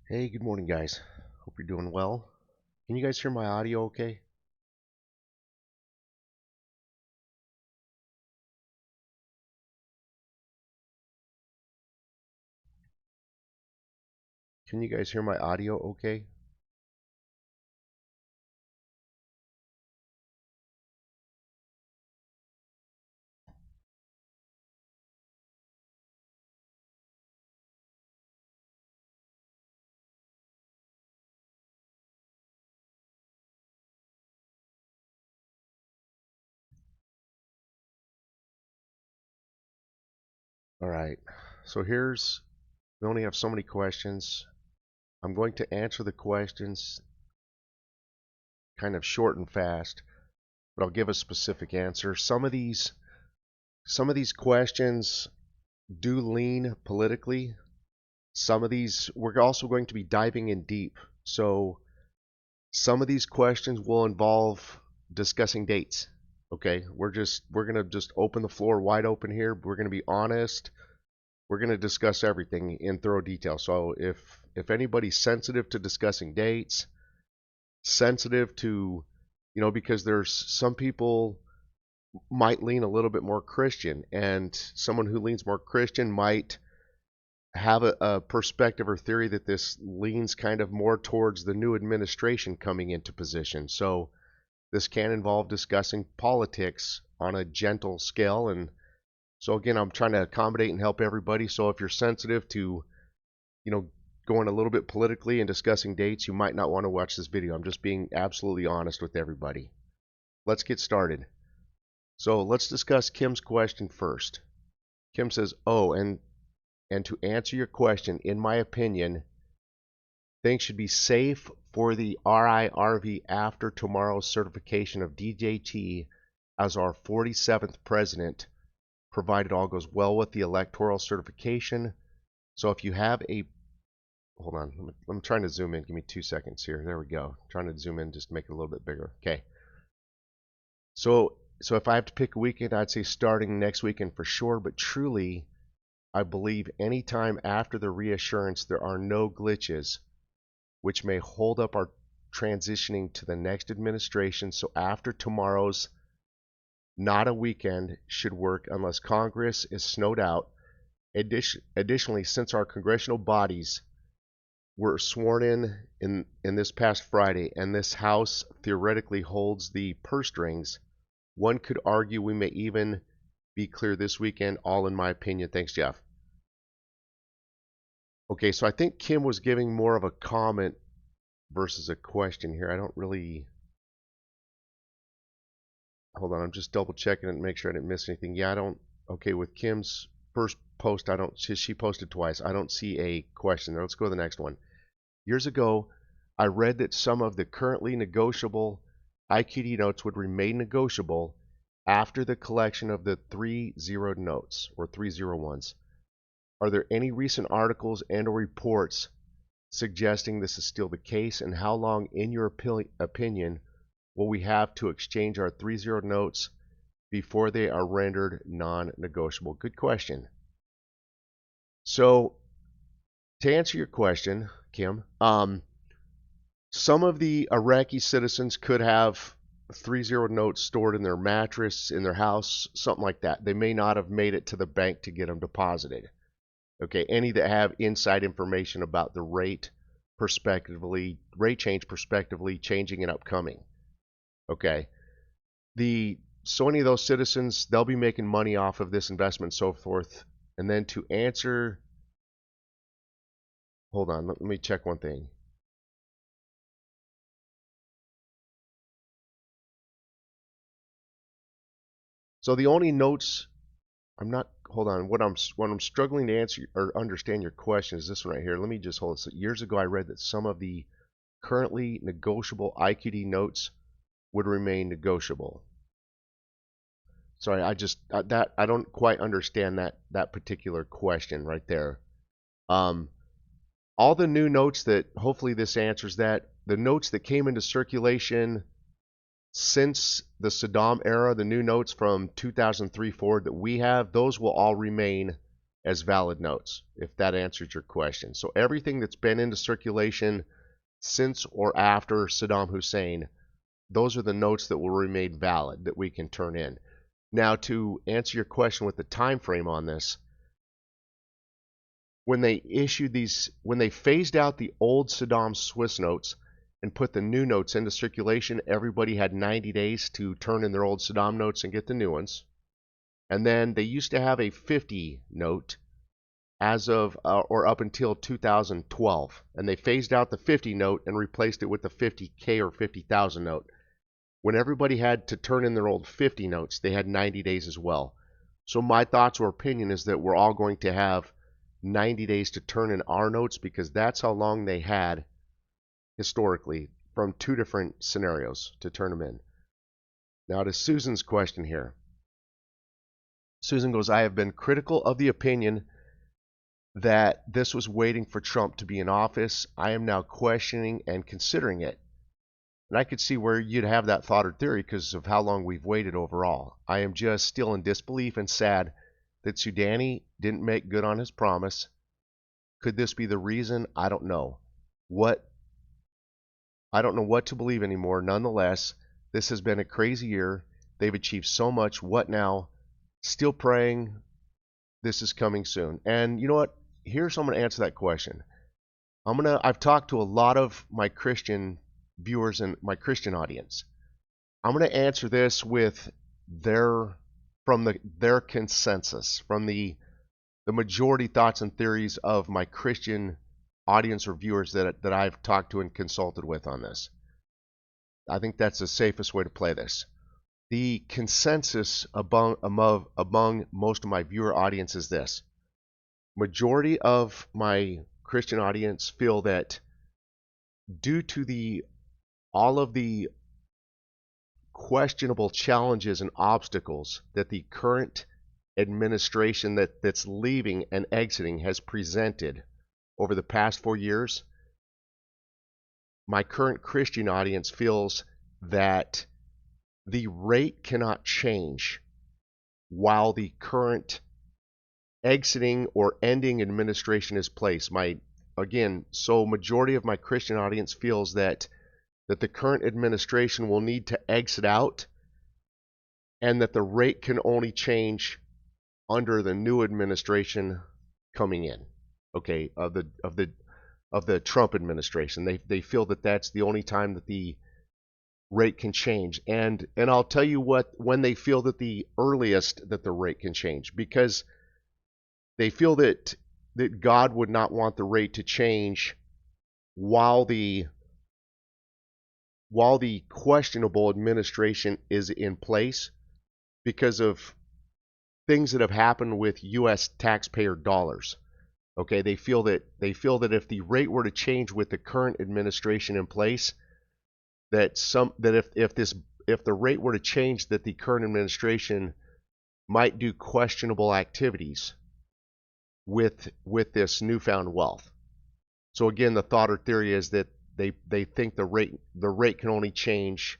Hey, good morning, guys. Hope you're doing well. Can you guys hear my audio okay? Can you guys hear my audio okay? All right. So we only have so many questions. I'm going to answer the questions kind of short and fast, but I'll give a specific answer. Some of these questions do lean politically. Some of these we're also going to be diving in deep. So some of these questions will involve discussing dates. Okay, we're gonna just open the floor wide open here. We're gonna be honest. We're gonna discuss everything in thorough detail. So if anybody's sensitive to discussing dates, sensitive to, because there's some people might lean a little bit more Christian, and someone who leans more Christian might have a perspective or theory that this leans kind of more towards the new administration coming into position. So this can involve discussing politics on a gentle scale. And so again, I'm trying to accommodate and help everybody. So if you're sensitive to, you know, going a little bit politically and discussing dates, you might not want to watch this video. I'm just being absolutely honest with everybody. Let's get started. So let's discuss Kim's question first. Kim says, "Oh, and to answer your question, in my opinion, things should be safe for the RIRV after tomorrow's certification of DJT as our 47th president, provided all goes well with the electoral certification. So if you have a, hold on, I'm trying to zoom in. Give me 2 seconds here. There we go. I'm trying to zoom in, just make it a little bit bigger. Okay. So if I have to pick a weekend, I'd say starting next weekend for sure. But truly, I believe anytime after the reassurance there are no glitches, which may hold up our transitioning to the next administration. So after tomorrow's, not a weekend should work unless Congress is snowed out. Additionally, since our congressional bodies were sworn in this past Friday, and this House theoretically holds the purse strings, one could argue we may even be clear this weekend, all in my opinion. Thanks, Jeff. Okay, so I think Kim was giving more of a comment versus a question here. I don't really, hold on, I'm just double checking and make sure I didn't miss anything. Yeah, I don't, okay, with Kim's first post, I don't, she posted twice. I don't see a question there. Let's go to the next one. Years ago, I read that some of the currently negotiable IQD notes would remain negotiable after the collection of the 3-0 notes or 301s. Are there any recent articles and or reports suggesting this is still the case, and how long, in your opinion, will we have to exchange our 3-0 notes before they are rendered non-negotiable? Good question. So to answer your question, Kim, some of the Iraqi citizens could have 3-0 notes stored in their mattress, in their house, something like that. They may not have made it to the bank to get them deposited. Okay, any that have inside information about the rate change prospectively changing and upcoming. Okay, so any of those citizens, they'll be making money off of this investment and so forth. And then to answer, hold on, let me check one thing. So the only notes, I'm not, hold on, what I'm struggling to answer or understand your question is this one right here. Let me just hold it. So years ago I read that some of the currently negotiable IQD notes would remain negotiable. Sorry, I don't quite understand that particular question right there. All the new notes that, hopefully this answers that, the notes that came into circulation since the Saddam era, the new notes from 2003 forward that we have, those will all remain as valid notes, if that answers your question. So everything that's been into circulation since or after Saddam Hussein, those are the notes that will remain valid that we can turn in. Now, to answer your question with the time frame on this, when they phased out the old Saddam Swiss notes and put the new notes into circulation, everybody had 90 days to turn in their old Saddam notes and get the new ones. And then they used to have a 50 note as of or up until 2012, and they phased out the 50 note and replaced it with the 50K or 50,000 note. When everybody had to turn in their old 50 notes, they had 90 days as well. So my thoughts or opinion is that we're all going to have 90 days to turn in our notes, because that's how long they had historically from two different scenarios to turn them in. Now to Susan's question here. Susan goes, I have been critical of the opinion that this was waiting for Trump to be in office. I am now questioning and considering it. And I could see where you'd have that thought or theory because of how long we've waited overall. I am just still in disbelief and sad that Soudani didn't make good on his promise. Could this be the reason? I don't know. I don't know what to believe anymore. Nonetheless, this has been a crazy year. They've achieved so much. What now? Still praying this is coming soon. And you know what? Here's how I'm going to answer that question. I've talked to a lot of my Christian viewers and my Christian audience. I'm going to answer this with their consensus, from the majority thoughts and theories of my Christian audience or viewers that I've talked to and consulted with on this. I think that's the safest way to play this. The consensus among most of my viewer audience is this. Majority of my Christian audience feel that due to all of the questionable challenges and obstacles that the current administration that's leaving and exiting has presented over the past 4 years, my current Christian audience feels that the rate cannot change while the current exiting or ending administration is placed. So majority of my Christian audience feels that the current administration will need to exit out, and that the rate can only change under the new administration coming in. Okay, of the Trump administration. They feel that that's the only time that the rate can change. And I'll tell you when they feel that the earliest that the rate can change, because they feel that God would not want the rate to change while the questionable administration is in place, because of things that have happened with US taxpayer dollars. Okay, they feel that if the rate were to change with the current administration in place, if the rate were to change, that the current administration might do questionable activities with this newfound wealth. So again, the thought or theory is that they think the rate can only change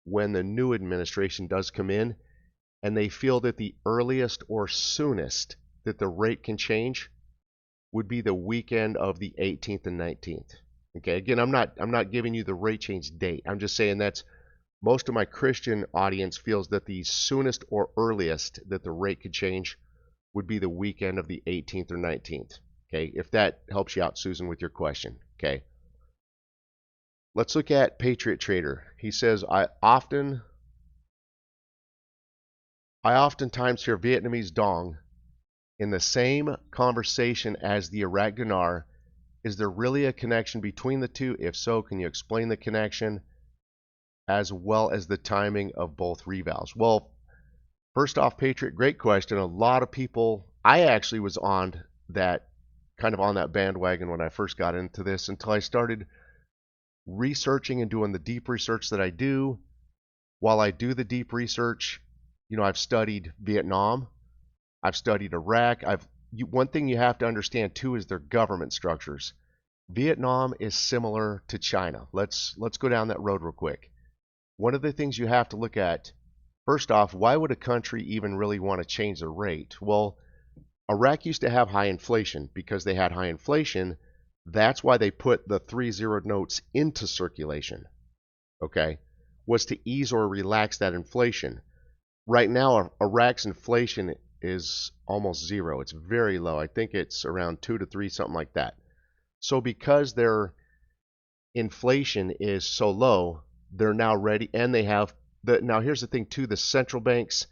when the new administration does come in, and they feel that the earliest or soonest that the rate can change would be the weekend of the 18th and 19th. Okay, again, I'm not giving you the rate change date. I'm just saying that's most of my Christian audience feels that the soonest or earliest that the rate could change would be the weekend of the 18th or 19th. Okay, if that helps you out, Susan, with your question. Okay, let's look at Patriot Trader. He says, I oftentimes hear Vietnamese Dong in the same conversation as the Iraq Dinar. Is there really a connection between the two? If so, can you explain the connection as well as the timing of both revals? Well, first off, Patriot, great question. A lot of people, I actually was on that bandwagon when I first got into this, until I started researching and doing the deep research that I do. While I do the deep research, I've studied Vietnam, I've studied Iraq. One thing you have to understand too is their government structures. Vietnam is similar to China. Let's go down that road real quick. One of the things you have to look at, first off, why would a country even really want to change the rate? Well, Iraq used to have high inflation. Because they had high inflation, that's why they put the 3-0 notes into circulation, okay, was to ease or relax that inflation. Right now, Iraq's inflation is almost zero. It's very low. I think it's around 2 to 3, something like that. So because their inflation is so low, they're now ready, and they have now here's the thing too, the central bank's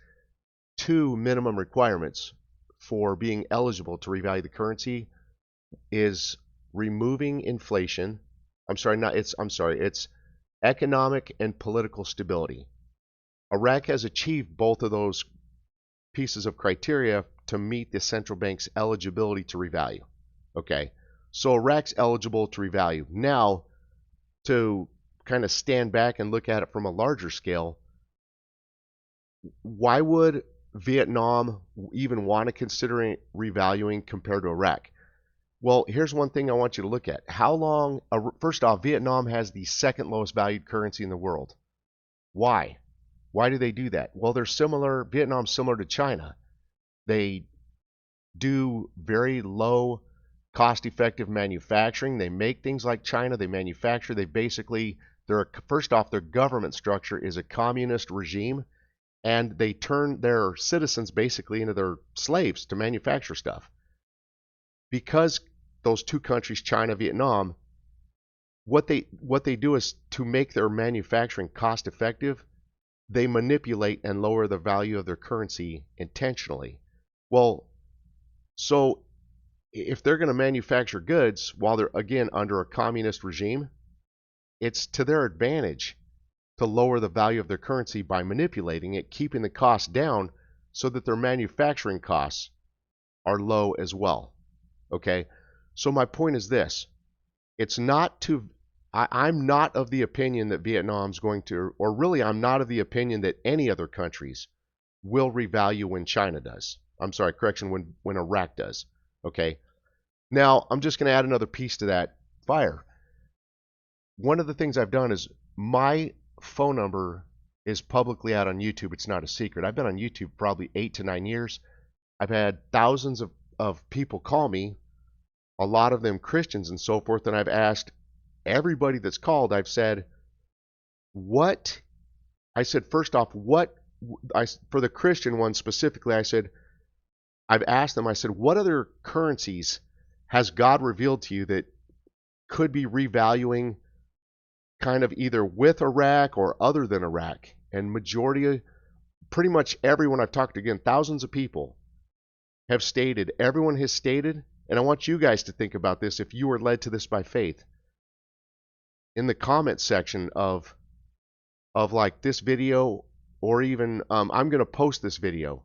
2 minimum requirements for being eligible to revalue the currency is removing inflation. It's economic and political stability. Iraq has achieved both of those pieces of criteria to meet the central bank's eligibility to revalue. Okay, so Iraq's eligible to revalue. Now, to kind of stand back and look at it from a larger scale, why would Vietnam even want to consider revaluing compared to Iraq? Well, here's one thing I want you to look at. How long, first off, Vietnam has the second lowest valued currency in the world. Why? Why do they do that? Well, they're similar, Vietnam's similar to China. They do very low cost-effective manufacturing. They make things like China. They manufacture. First off, their government structure is a communist regime, and they turn their citizens basically into their slaves to manufacture stuff. Because those two countries, China, Vietnam, what they do is to make their manufacturing cost effective, they manipulate and lower the value of their currency intentionally. Well, so if they're going to manufacture goods while they're, again, under a communist regime, it's to their advantage to lower the value of their currency by manipulating it, keeping the cost down so that their manufacturing costs are low as well. Okay, so my point is this. I'm not of the opinion that Vietnam's going to, or really I'm not of the opinion that any other countries will revalue when China does. I'm sorry, correction, when Iraq does. Okay, now I'm just going to add another piece to that fire. One of the things I've done is my phone number is publicly out on YouTube. It's not a secret. I've been on YouTube probably 8 to 9 years. I've had thousands of people call me, a lot of them Christians and so forth, and I've asked everybody that's called, I've said, first off, for the Christian one specifically, I've asked them, I said, what other currencies has God revealed to you that could be revaluing kind of either with Iraq or other than Iraq? And pretty much everyone I've talked to, again, thousands of people, everyone has stated, and I want you guys to think about this if you were led to this by faith. In the comment section of like this video, or even I'm going to post this video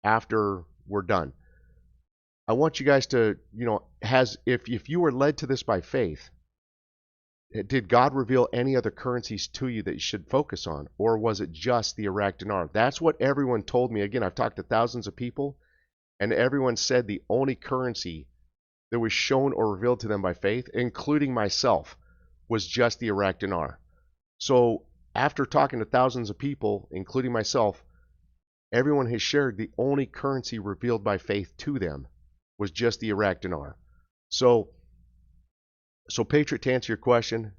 after we're done. I want you guys to, if you were led to this by faith, did God reveal any other currencies to you that you should focus on, or was it just the Iraq dinar? That's what everyone told me. Again, I've talked to thousands of people, and everyone said the only currency that was shown or revealed to them by faith, including myself, was just the Iraq dinar. So after talking to thousands of people, including myself, everyone has shared the only currency revealed by faith to them was just the Iraq dinar. So Patriot, to answer your question,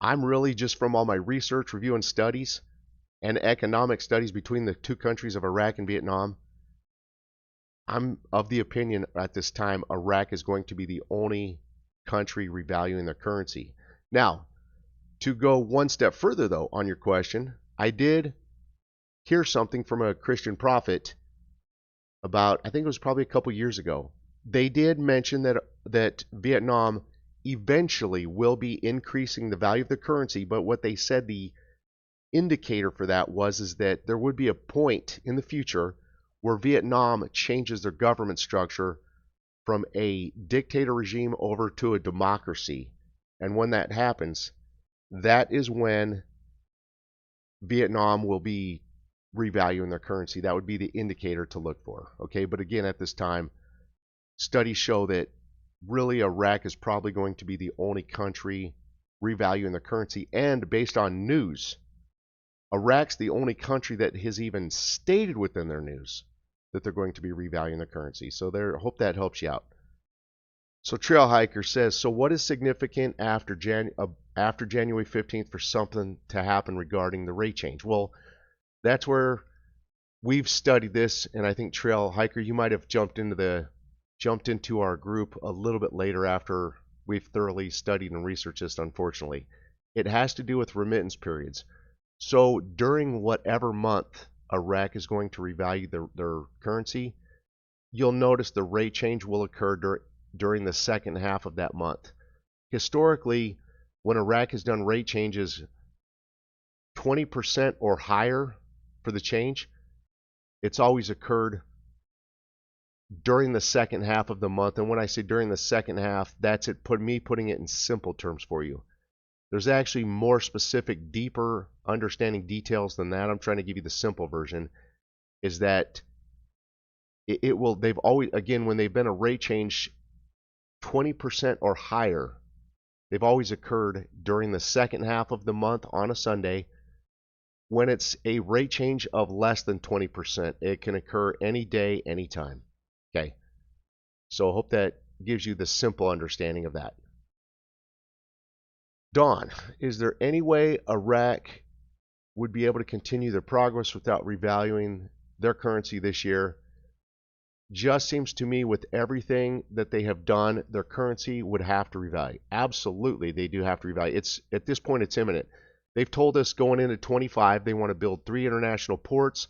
I'm really just from all my research, review, and studies, and economic studies between the two countries of Iraq and Vietnam, I'm of the opinion at this time Iraq is going to be the only country revaluing their currency. Now, to go one step further, though, on your question, I did hear something from a Christian prophet about, I think it was probably a couple years ago. They did mention that Vietnam eventually will be increasing the value of the currency, but what they said the indicator for that is that there would be a point in the future where Vietnam changes their government structure from a dictator regime over to a democracy. And when that happens, that is when Vietnam will be revaluing their currency. That would be the indicator to look for. Okay, but again, at this time, studies show that really Iraq is probably going to be the only country revaluing their currency. And based on news, Iraq's the only country that has even stated within their news that they're going to be revaluing their currency. So there, hope that helps you out. So Trail Hiker says, so what is significant after January 15th for something to happen regarding the rate change? Well, that's where we've studied this, and I think Trail Hiker, you might have jumped into our group a little bit later after we've thoroughly studied and researched this, unfortunately. It has to do with remittance periods. So during whatever month Iraq is going to revalue their currency, you'll notice the rate change will occur during the second half of that month. Historically, when Iraq has done rate changes 20% or higher for the change, it's always occurred during the second half of the month. And when I say during the second half, that's it, putting it in simple terms for you. There's actually more specific, deeper understanding details than that. I'm trying to give you the simple version, is that they've always, again, when they've been a rate change 20% or higher, they've always occurred during the second half of the month on a Sunday. When it's a rate change of less than 20%, it can occur any day, anytime. Okay, so I hope that gives you the simple understanding of that. Dawn, is there any way Iraq would be able to continue their progress without revaluing their currency this year? Just seems to me with everything that they have done, their currency would have to revalue. Absolutely, they do have to revalue. It's at this point, it's imminent. They've told us going into 25, they want to build 3 international ports,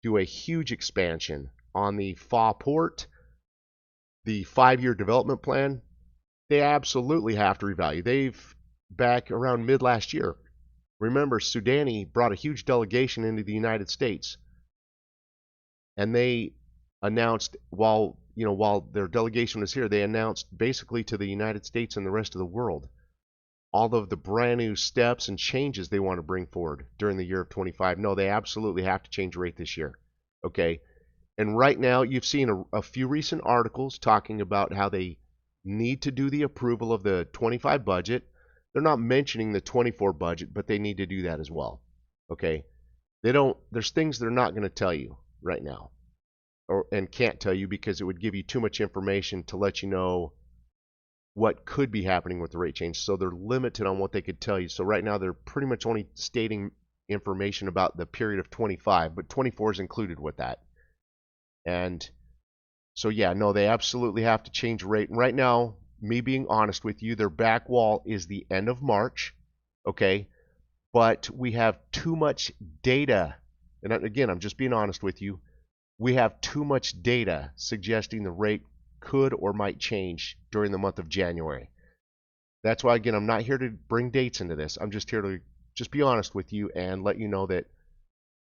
do a huge expansion on the Fa port, the 5-year development plan. They absolutely have to revalue. They've, back around mid last year, remember, Soudani brought a huge delegation into the United States, and they announced, while their delegation was here, they announced basically to the United States and the rest of the world all of the brand new steps and changes they want to bring forward during the year of 25. No, they absolutely have to change rate this year. Okay, and right now you've seen a few recent articles talking about how they need to do the approval of the 25 budget. They're not mentioning the 24 budget, but they need to do that as well. Okay, there's things they're not going to tell you right now, and can't tell you, because it would give you too much information to let you know what could be happening with the rate change. So they're limited on what they could tell you. So right now they're pretty much only stating information about the period of 25, but 24 is included with that. And so yeah, no, they absolutely have to change rate. And right now, me being honest with you, their back wall is the end of March, okay? But we have too much data. And again, I'm just being honest with you. We have too much data suggesting the rate could or might change during the month of January. That's why, again, I'm not here to bring dates into this. I'm just here to just be honest with you and let you know that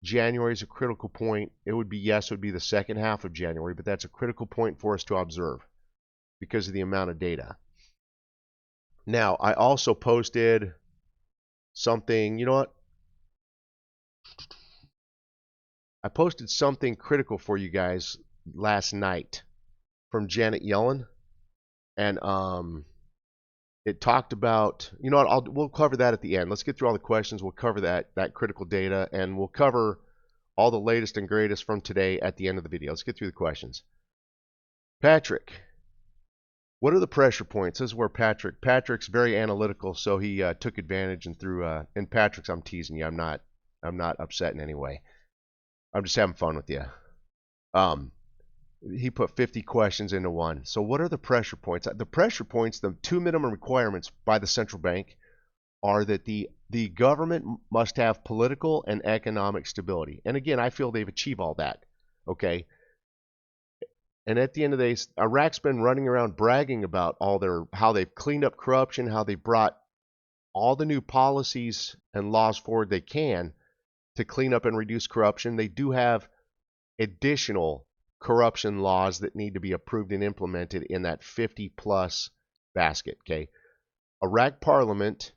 January is a critical point. It would be the second half of January, but that's a critical point for us to observe because of the amount of data. Now, I also posted something, you know what? I posted something critical for you guys last night from Janet Yellen, and it talked about, you know what, we'll cover that at the end. Let's get through all the questions. We'll cover that critical data, and we'll cover all the latest and greatest from today at the end of the video. Let's get through the questions. Patrick, what are the pressure points? This is where Patrick's very analytical, so he took advantage and threw, and Patrick's, I'm teasing you. I'm not upset in any way. I'm just having fun with you. He put 50 questions into one. So what are the pressure points? The pressure points, the 2 minimum requirements by the central bank, are that the government must have political and economic stability. And again, I feel they've achieved all that. Okay. And at the end of the day, Iraq's been running around bragging about how they've cleaned up corruption, how they brought all the new policies and laws forward they can to clean up and reduce corruption. They do have additional corruption laws that need to be approved and implemented in that 50 plus basket. Okay, Iraq Parliament,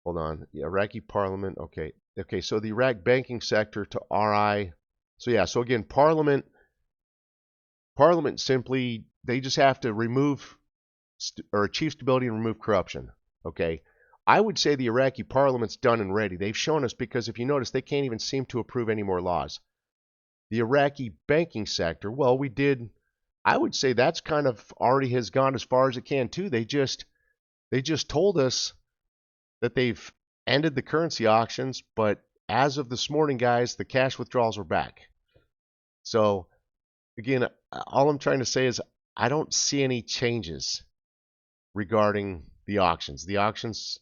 hold on, the Iraqi Parliament, okay, so the Iraq banking sector to RI, so yeah, so again, Parliament simply, they just have to remove or achieve stability and remove corruption. Okay, I would say the Iraqi Parliament's done and ready. They've shown us, because if you notice, they can't even seem to approve any more laws. The Iraqi banking sector, well, we did, I would say that's kind of already has gone as far as it can too. They just told us that they've ended the currency auctions, but as of this morning, guys, the cash withdrawals are back. So again, all I'm trying to say is I don't see any changes regarding the auctions. The auctions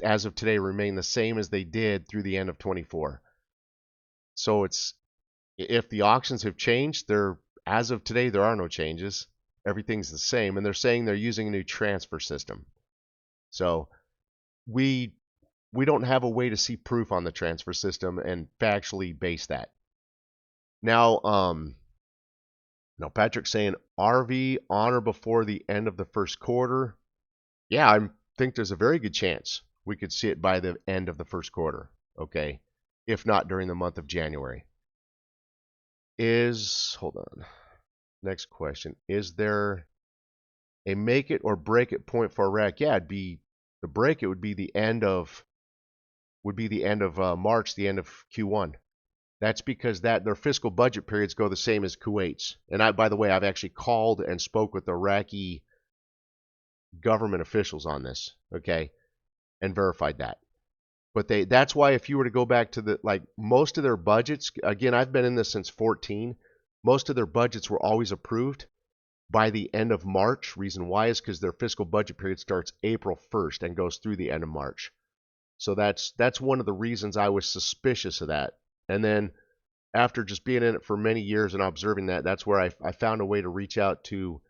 as of today remain the same as they did through the end of 24. So it's if the auctions have changed, they're as of today there are no changes. Everything's the same, and they're saying they're using a new transfer system. So we don't have a way to see proof on the transfer system and factually base that. Now, Patrick's saying RV on or before the end of the first quarter. Yeah, I think there's a very good chance we could see it by the end of the first quarter. Okay, if not during the month of January. Hold on. Next question. Is there a make it or break it point for Iraq? Yeah, it'd be the break. It would be the end of March, the end of Q1. That's because their fiscal budget periods go the same as Kuwait's. And by the way, I've actually called and spoke with Iraqi government officials on this, okay, and verified that. But that's why if you were to go back to most of their budgets, again, I've been in this since 14, most of their budgets were always approved by the end of March. Reason why is because their fiscal budget period starts April 1st and goes through the end of March. So that's one of the reasons I was suspicious of that. And then after just being in it for many years and observing that, that's where I found a way to reach out to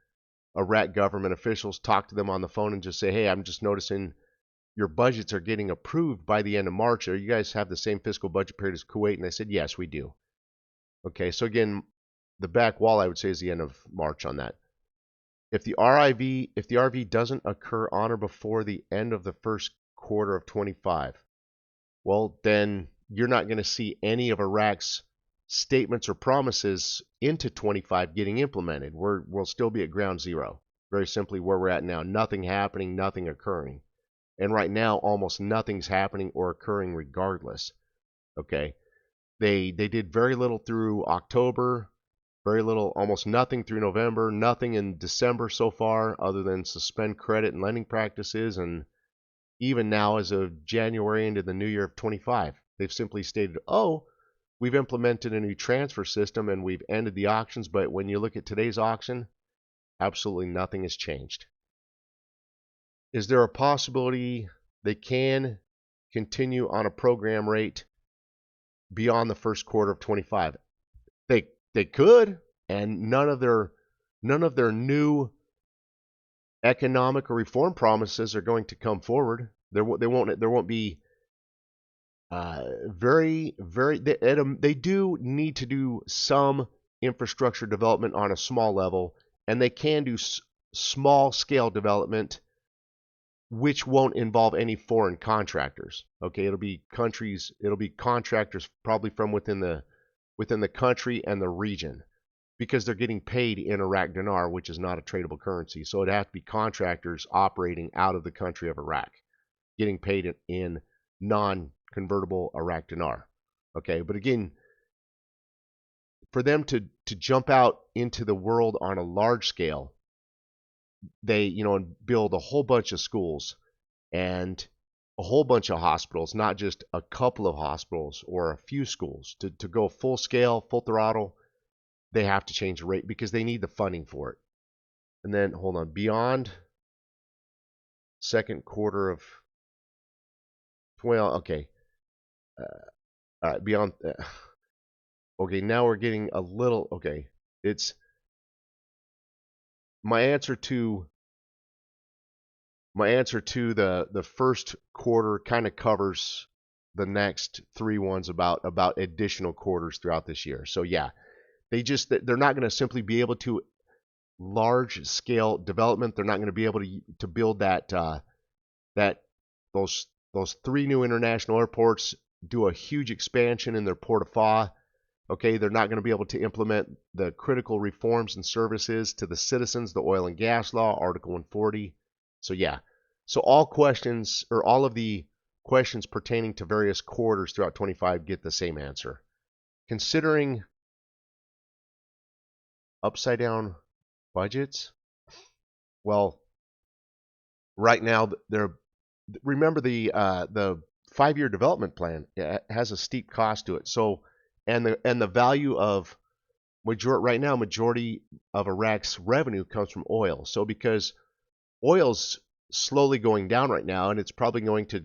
Iraq government officials, talk to them on the phone and just say, hey, I'm just noticing your budgets are getting approved by the end of March. Are you guys have the same fiscal budget period as Kuwait? And they said, yes, we do. Okay, so again, the back wall, I would say, is the end of March on that. If the RV doesn't occur on or before the end of the first quarter of 25, well, then you're not going to see any of Iraq's statements or promises into 25 getting implemented. We'll still be at ground zero, very simply where we're at now. Nothing happening, nothing occurring. And right now, almost nothing's happening or occurring regardless. Okay, they did very little through October, very little, almost nothing through November, nothing in December so far other than suspend credit and lending practices. And even now as of January into the new year of 25, they've simply stated, oh, we've implemented a new transfer system and we've ended the auctions. But when you look at today's auction, absolutely nothing has changed. Is there a possibility they can continue on a program rate beyond the first quarter of 25? They could, and none of their new economic or reform promises are going to come forward. There won't be they do need to do some infrastructure development on a small level, and they can do small scale development which won't involve any foreign contractors. Okay, it'll be contractors probably from within the country and the region, because they're getting paid in Iraq dinar, which is not a tradable currency. So it'd have to be contractors operating out of the country of Iraq, getting paid in non-convertible Iraq dinar. Okay, but again, for them to jump out into the world on a large scale, they and build a whole bunch of schools and a whole bunch of hospitals, not just a couple of hospitals or a few schools, to go full scale, full throttle, they have to change the rate because they need the funding for it. And then hold on, beyond second quarter of okay, all right, beyond okay, now we're getting a little okay. It's my answer to the first quarter kind of covers the next three ones about additional quarters throughout this year. So yeah, they're not going to simply be able to large scale development. They're not going to be able to build those three new international airports, do a huge expansion in their port of Fa. Okay, they're not going to be able to implement the critical reforms and services to the citizens, the oil and gas law, Article 140. So yeah, so all of the questions pertaining to various quarters throughout 25 get the same answer. Considering upside down budgets. Well, right now they're remember the 5-year development plan has a steep cost to it. So and the value of right now majority of Iraq's revenue comes from oil. So because oil's slowly going down right now, and it's probably going to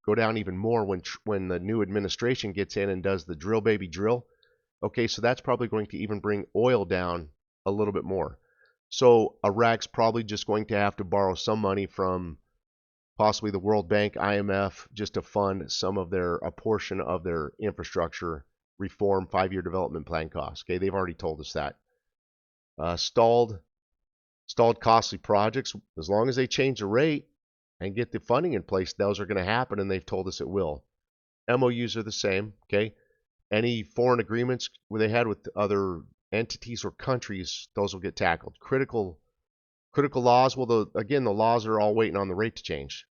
go down even more when the new administration gets in and does the drill baby drill. Okay, so that's probably going to even bring oil down a little bit more. So Iraq's probably just going to have to borrow some money from possibly the World Bank, IMF, just to fund a portion of their infrastructure reform 5-year development plan costs. Okay, they've already told us that. Stalled costly projects, as long as they change the rate and get the funding in place, those are going to happen, and they've told us it will. MOUs are the same. Okay, any foreign agreements where they had with other entities or countries, those will get tackled. Critical laws, well, again, the laws are all waiting on the rate to change.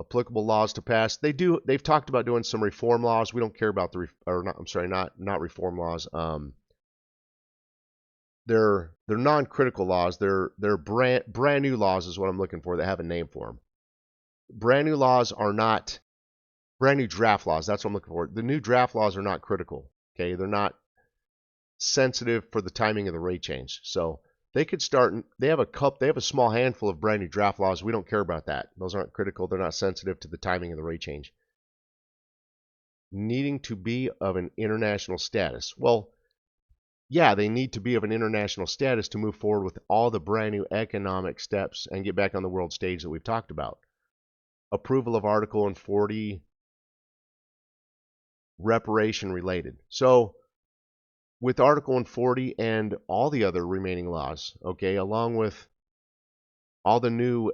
Applicable laws to pass. They've talked about doing some reform laws. We don't care about not reform laws. They're non-critical laws. They're brand new laws is what I'm looking for. They have a name for them. Brand new laws are not brand new draft laws. That's what I'm looking for. The new draft laws are not critical. Okay, they're not sensitive for the timing of the rate change. So they could start. They have a small handful of brand new draft laws. We don't care about that. Those aren't critical. They're not sensitive to the timing of the rate change. Needing to be of an international status. Well, yeah, they need to be of an international status to move forward with all the brand new economic steps and get back on the world stage that we've talked about. Approval of Article 40 reparation related. So with Article 40 and all the other remaining laws, okay, along with all the new,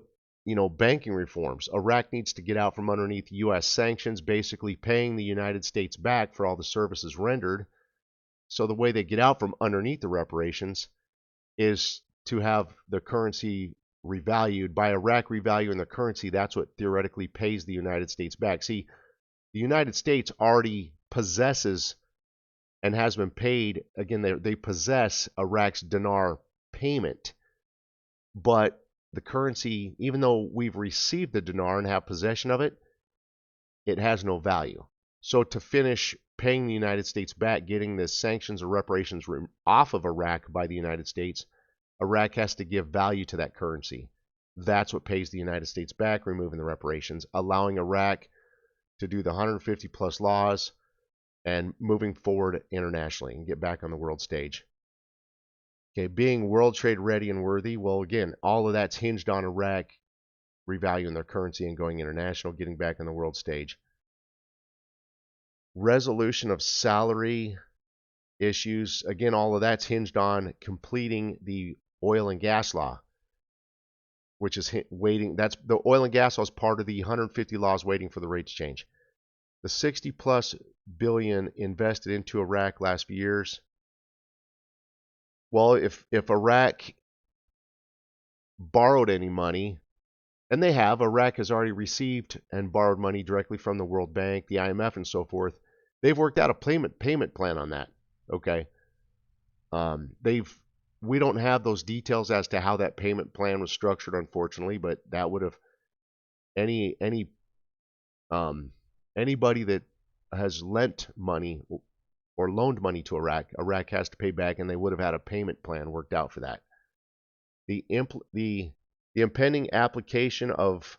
banking reforms, Iraq needs to get out from underneath U.S. sanctions, basically paying the United States back for all the services rendered. So the way they get out from underneath the reparations is to have the currency revalued. By Iraq revaluing the currency, that's what theoretically pays the United States back. See, the United States already possesses and has been paid. Again, they possess Iraq's dinar payment, but the currency, even though we've received the dinar and have possession of it, it has no value. So to finish paying the United States back, getting the sanctions or reparations off of Iraq by the United States, Iraq has to give value to that currency. That's what pays the United States back, removing the reparations, allowing Iraq to do the 150 plus laws and moving forward internationally and get back on the world stage. Okay, being world trade ready and worthy. Well, again, all of that's hinged on Iraq revaluing their currency and going international, getting back on the world stage. Resolution of salary issues. Again, all of that's hinged on completing the oil and gas law, which is waiting. That's the oil and gas law is part of the 150 laws waiting for the rate to change. The 60 plus billion invested into Iraq last few years. Well, if Iraq borrowed any money, and they have, Iraq has already received and borrowed money directly from the World Bank, the IMF, and so forth. They've worked out a payment plan on that. Okay. We don't have those details as to how that payment plan was structured, unfortunately, but that would have anybody that has lent money or loaned money to Iraq has to pay back, and they would have had a payment plan worked out for that. The impending application of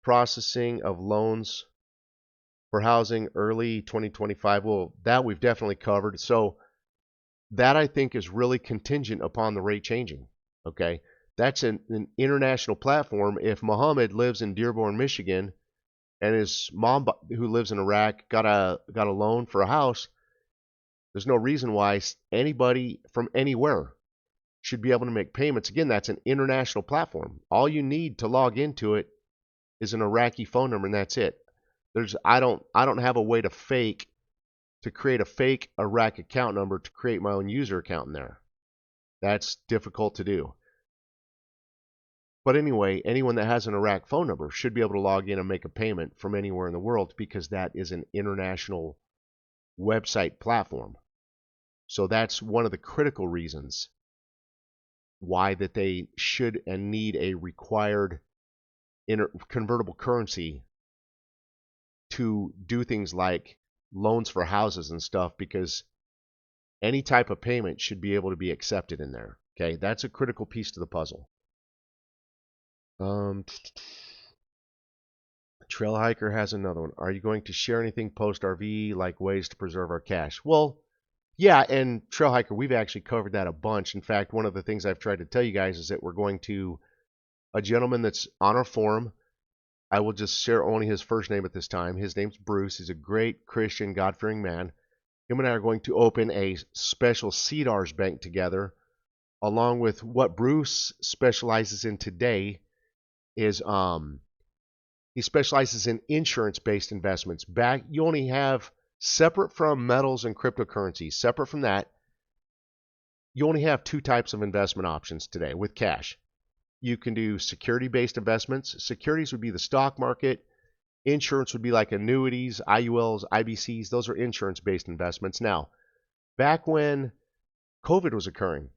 processing of loans for housing early 2025. Well, that we've definitely covered. So that I think is really contingent upon the rate changing. Okay, that's an international platform. If Muhammad lives in Dearborn, Michigan, and his mom, who lives in Iraq, got a loan for a house, there's no reason why anybody from anywhere should be able to make payments. Again, that's an international platform. All you need to log into it is an Iraqi phone number, and that's it. I don't have a way to create a fake Iraq account number to create my own user account in there. That's difficult to do. But anyway, anyone that has an Iraq phone number should be able to log in and make a payment from anywhere in the world, because that is an international website platform. So that's one of the critical reasons why that they should and need a required convertible currency to do things like loans for houses and stuff, because any type of payment should be able to be accepted in there. Okay, that's a critical piece to the puzzle. Trail Hiker has another one. Are you going to share anything post RV, like ways to preserve our cash? Well, yeah, and Trail Hiker, we've actually covered that a bunch. In fact, one of the things I've tried to tell you guys is that we're going to, a gentleman that's on our forum, I will just share only his first name at this time. His name's Bruce. He's a great Christian, God-fearing man. Him and I are going to open a special CDARS bank together, along with what Bruce specializes in today is he specializes in insurance-based investments. You only have, separate from metals and cryptocurrencies, separate from that, you only have two types of investment options today with cash. You can do security-based investments. Securities would be the stock market. Insurance would be like annuities, IULs, IBCs. Those are insurance-based investments. Now, back when COVID was occurring,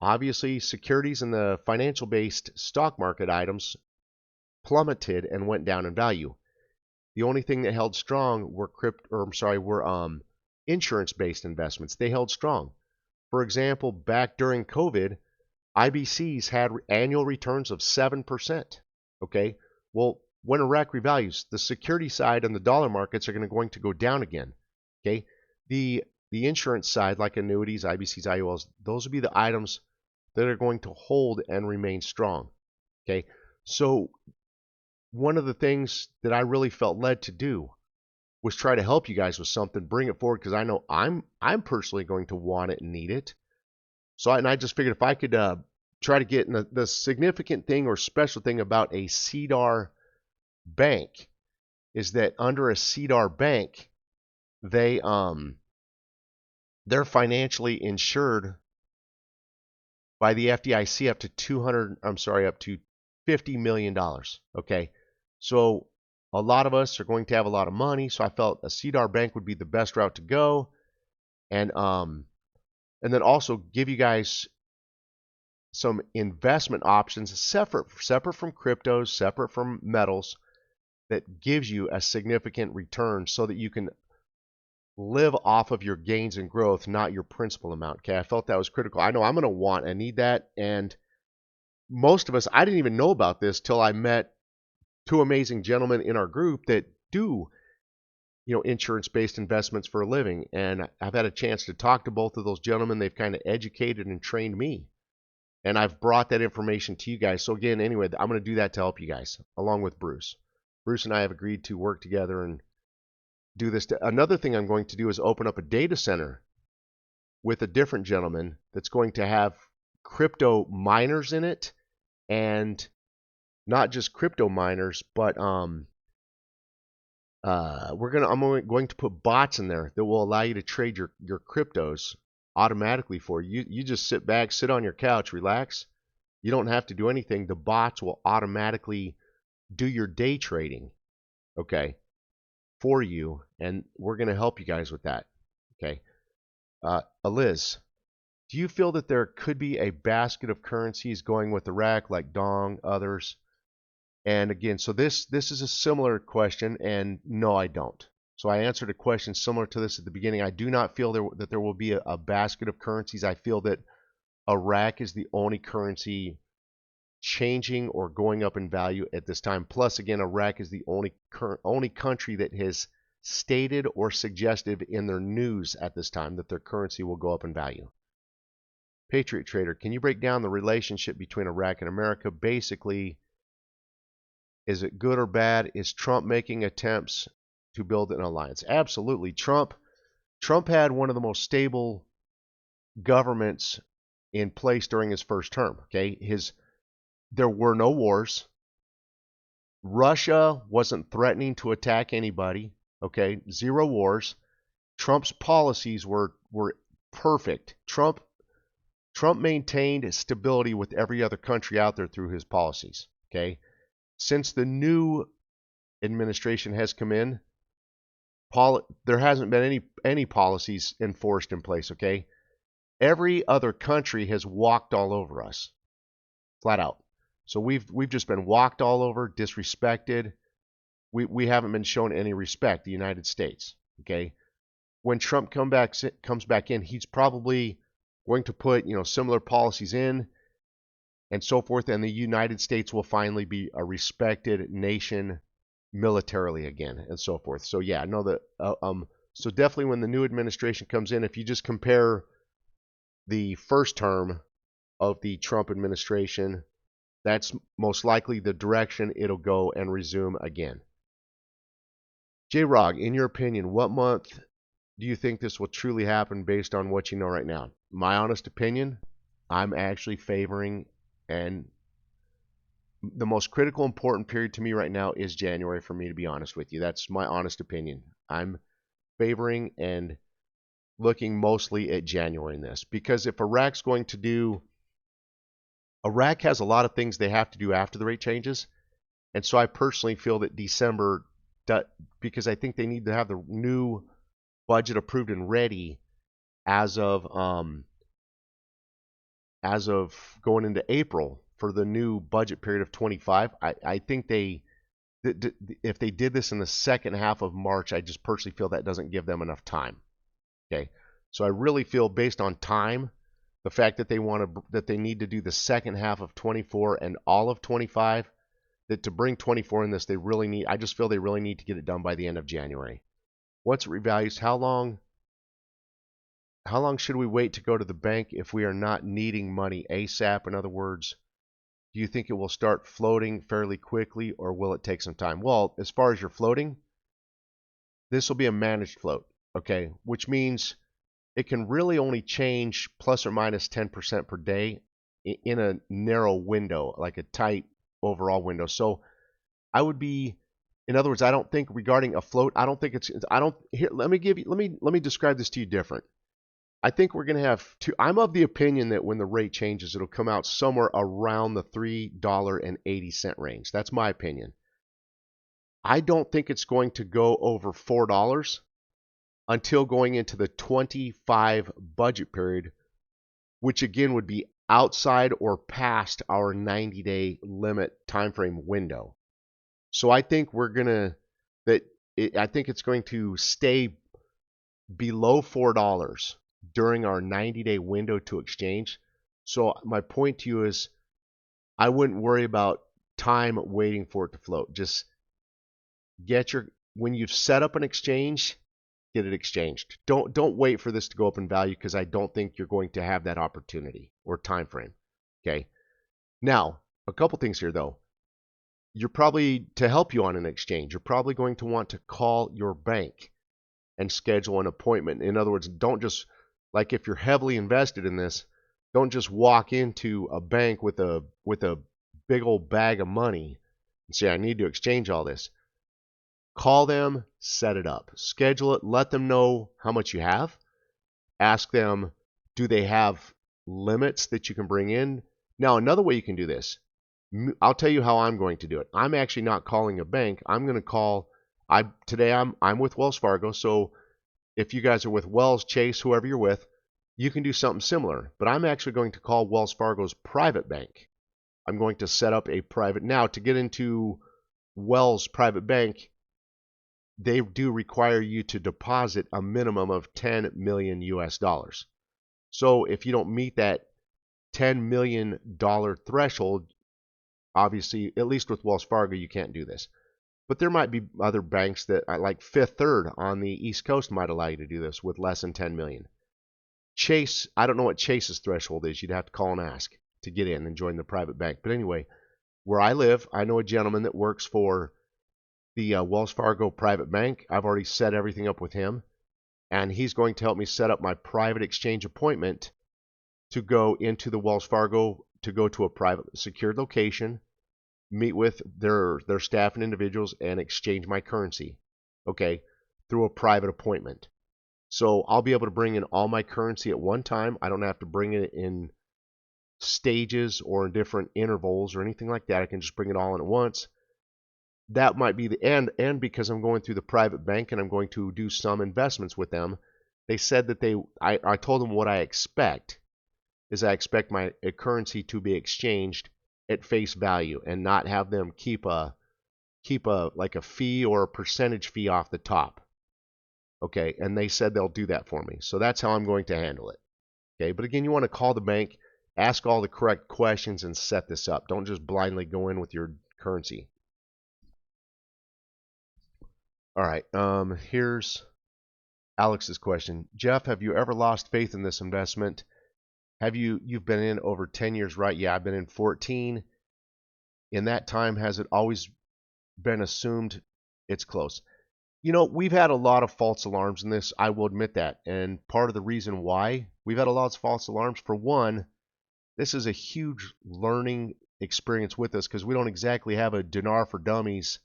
obviously securities and the financial-based stock market items plummeted and went down in value. The only thing that held strong were insurance-based investments. They held strong. For example, back during COVID, IBCs had annual returns of 7%. Okay, well, when Iraq revalues, the security side and the dollar markets are going to go down again. Okay, the insurance side, like annuities, IBCs, IULs, those will be the items that are going to hold and remain strong. Okay, so one of the things that I really felt led to do was try to help you guys with something, bring it forward, because I know I'm personally going to want it and need it. So I just figured if I could try to get in the significant thing or special thing about a CDAR bank is that under a CDAR bank, they're financially insured by the FDIC up to $50 million. Okay, so a lot of us are going to have a lot of money, so I felt a CDAR bank would be the best route to go, and then also give you guys some investment options separate from cryptos, separate from metals, that gives you a significant return so that you can live off of your gains and growth, not your principal amount. Okay, I felt that was critical. I know I'm going to want and need that, and most of us, I didn't even know about this till I met two amazing gentlemen in our group that do, insurance-based investments for a living, and I've had a chance to talk to both of those gentlemen. They've kind of educated and trained me, and I've brought that information to you guys. So again, anyway, I'm going to do that to help you guys, along with Bruce. Bruce and I have agreed to work together and do this. Another thing I'm going to do is open up a data center with a different gentleman that's going to have crypto miners in it, and not just crypto miners, but I'm going to put bots in there that will allow you to trade your cryptos automatically for you. You just sit back, sit on your couch, relax. You don't have to do anything. The bots will automatically do your day trading, okay, for you, and we're going to help you guys with that. Okay, Eliz, do you feel that there could be a basket of currencies going with Iraq, like Dong, others? And again, so this is a similar question, and no, I don't. So I answered a question similar to this at the beginning. I do not feel that there will be a basket of currencies. I feel that Iraq is the only currency changing or going up in value at this time. Plus, again, Iraq is the only country that has stated or suggested in their news at this time that their currency will go up in value. Patriot Trader, can you break down the relationship between Iraq and America? Basically, is it good or bad? Is Trump making attempts to build an alliance? Absolutely. Trump had one of the most stable governments in place during his first term. Okay, there were no wars. Russia wasn't threatening to attack anybody. Okay, 0 wars. Trump's policies were perfect. Trump maintained stability with every other country out there through his policies. Okay, since the new administration has come in, there hasn't been any policies enforced in place. Okay, Every other country has walked all over us, flat out. So we've just been walked all over, disrespected. We haven't been shown any respect, the United States. Okay, when Trump comes back in, he's probably going to put similar policies in and so forth, and the United States will finally be a respected nation militarily again, and so forth. So yeah, no, so definitely when the new administration comes in, if you just compare the first term of the Trump administration, that's most likely the direction it'll go and resume again. J-Rog, in your opinion, what month do you think this will truly happen based on what you know right now? My honest opinion, I'm actually favoring, and the most critical important period to me right now is January, for me to be honest with you. That's my honest opinion. I'm favoring and looking mostly at January in this, because if Iraq has a lot of things they have to do after the rate changes, and so I personally feel that December, because I think they need to have the new budget approved and ready as of going into April for the new budget period of 25. I think if they did this in the second half of March, I just personally feel that doesn't give them enough time. Okay, so I really feel, based on time, the fact that they need to do the second half of 24 and all of 25, that to bring 24 in this, I just feel they really need to get it done by the end of January. Once it revalues, how long should we wait to go to the bank if we are not needing money ASAP? In other words, do you think it will start floating fairly quickly, or will it take some time? Well, as far as your floating, this will be a managed float, okay? Which means it can really only change plus or minus 10% per day in a narrow window, like a tight overall window. So I would be, in other words, I don't think regarding a float, I don't think let me describe this to you different. I think we're going to have I'm of the opinion that when the rate changes, it'll come out somewhere around the $3.80 range. That's my opinion. I don't think it's going to go over $4 until going into the 25 budget period, which again would be outside or past our 90-day limit timeframe window. So I think I think it's going to stay below $4 during our 90-day window to exchange. So my point to you is, I wouldn't worry about time waiting for it to float. Just when you've set up an exchange, get it exchanged. Don't wait for this to go up in value, because I don't think you're going to have that opportunity or time frame. Okay. Now, a couple things here though. You're probably, to help you on an exchange, you're probably going to want to call your bank and schedule an appointment. In other words, don't just, like, if you're heavily invested in this, don't just walk into a bank with a big old bag of money and say, I need to exchange all this. Call them, set it up, schedule it, let them know how much you have. Ask them, do they have limits that you can bring in? Now, another way you can do this, I'll tell you how I'm going to do it. I'm actually not calling a bank. I'm going to call, today I'm with Wells Fargo, so if you guys are with Wells, Chase, whoever you're with, you can do something similar. But I'm actually going to call Wells Fargo's private bank. I'm going to set up a private, now to get into Wells private bank, they do require you to deposit a minimum of 10 million US dollars. So if you don't meet that $10 million threshold, obviously, at least with Wells Fargo, you can't do this. But there might be other banks that, like Fifth Third on the East Coast, might allow you to do this with less than 10 million. Chase, I don't know what Chase's threshold is. You'd have to call and ask to get in and join the private bank. But anyway, where I live, I know a gentleman that works for the Wells Fargo private bank. I've already set everything up with him, and he's going to help me set up my private exchange appointment to go into the Wells Fargo, to go to a private secured location, meet with their staff and individuals, and exchange my currency, okay, through a private appointment. So I'll be able to bring in all my currency at one time. I don't have to bring it in stages or in different intervals or anything like that. I can just bring it all in at once. That might be the end. And because I'm going through the private bank and I'm going to do some investments with them, They said that I told them what I expect is I expect my currency to be exchanged at face value and not have them keep a like a fee or a percentage fee off the top. Okay, and they said they'll do that for me. So that's how I'm going to handle it. Okay, but again, you want to call the bank, ask all the correct questions, and set this up. Don't just blindly go in with your currency. All right, here's Alex's question. Jeff, have you ever lost faith in this investment? You've been in over 10 years, right? Yeah, I've been in 14. In that time, has it always been assumed it's close? We've had a lot of false alarms in this. I will admit that. And part of the reason why we've had a lot of false alarms, for one, this is a huge learning experience with us because we don't exactly have a Dinar for Dummies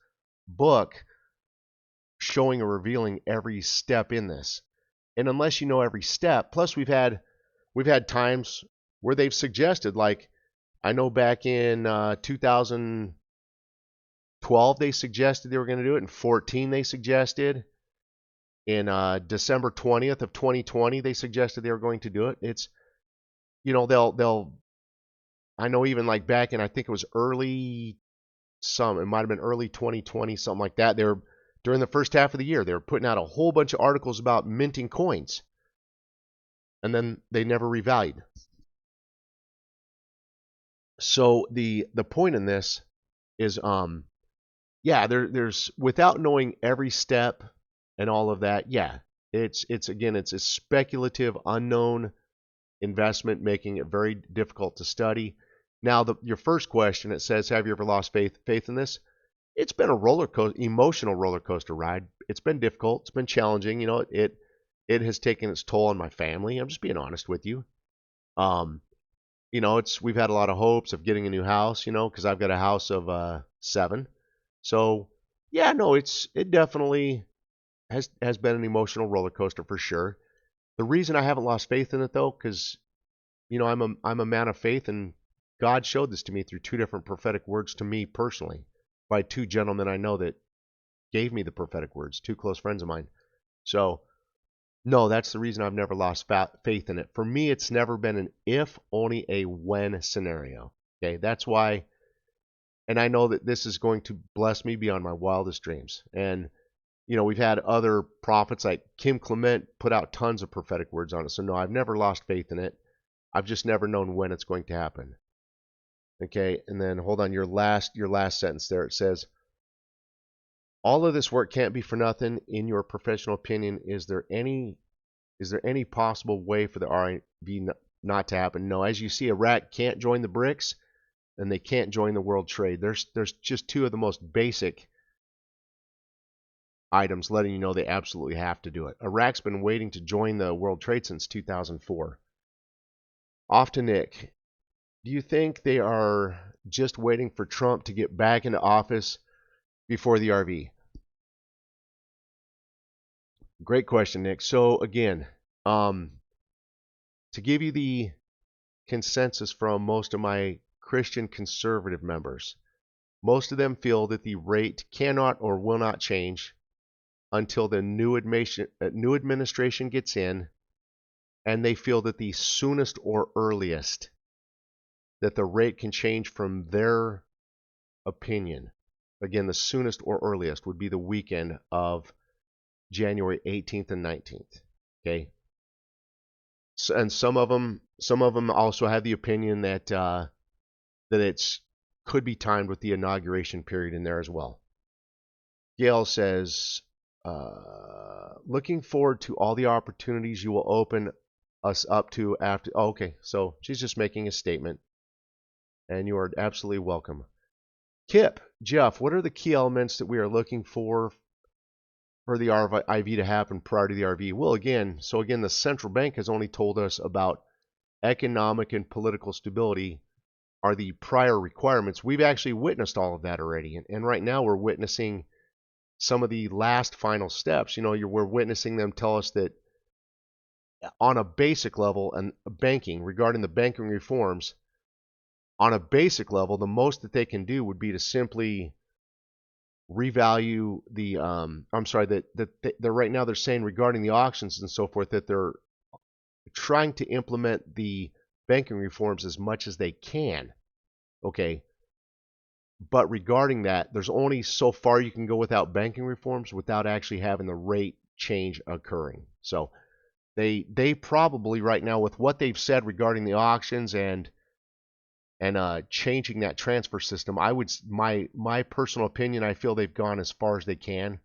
book showing or revealing every step in this. And unless you know every step, plus we've had times where they've suggested, like I know back in 2012 they suggested they were going to do it. In 14 they suggested. In December 20th of 2020 they suggested they were going to do it. It's they'll I know even like back in, I think it was it might have been early 2020, something like that. During the first half of the year, they were putting out a whole bunch of articles about minting coins, and then they never revalued. So the point in this is, there's without knowing every step and all of that, it's a speculative, unknown investment, making it very difficult to study. Now, your first question, it says, have you ever lost faith in this? It's been a emotional roller coaster ride. It's been difficult. It's been challenging. It has taken its toll on my family. I'm just being honest with you. We've had a lot of hopes of getting a new house, because I've got a house of 7. So, yeah, no, it definitely has been an emotional roller coaster for sure. The reason I haven't lost faith in it, though, because I'm a man of faith, and God showed this to me through 2 different prophetic words to me personally by 2 gentlemen I know that gave me the prophetic words, 2 close friends of mine. So, no, that's the reason I've never lost faith in it. For me, it's never been an if, only a when scenario. Okay, that's why, and I know that this is going to bless me beyond my wildest dreams. And we've had other prophets like Kim Clement put out tons of prophetic words on it. So no, I've never lost faith in it. I've just never known when it's going to happen. Okay, and then hold on, your last sentence there. It says, all of this work can't be for nothing. In your professional opinion, is there any possible way for the RIV not to happen? No, as you see, Iraq can't join the BRICS, and they can't join the world trade. There's just 2 of the most basic items letting you know they absolutely have to do it. Iraq's been waiting to join the world trade since 2004. Off to Nick. Do you think they are just waiting for Trump to get back into office before the RV? Great question, Nick. So again, to give you the consensus from most of my Christian conservative members, most of them feel that the rate cannot or will not change until the new administration gets in, and they feel that the soonest or earliest that the rate can change from their opinion, again, the soonest or earliest would be the weekend of January 18th and 19th. Okay, so, and some of them also have the opinion that that it's could be timed with the inauguration period in there as well. Gail says, looking forward to all the opportunities you will open us up to after. Oh, okay, so she's just making a statement, and you are absolutely welcome. Kip, Jeff, what are the key elements that we are looking for the RIV to happen prior to the RV? Well, again, the central bank has only told us about economic and political stability are the prior requirements. We've actually witnessed all of that already, and right now we're witnessing some of the last final steps. We're witnessing them tell us that on a basic level, and regarding the banking reforms, on a basic level, the most that they can do would be to simply revalue the I'm sorry, that they're right now they're saying regarding the auctions and so forth that they're trying to implement the banking reforms as much as they can. Okay. But regarding that, there's only so far you can go without banking reforms without actually having the rate change occurring. So they probably right now with what they've said regarding the auctions and changing that transfer system, I would my personal opinion, I feel they've gone as far as they can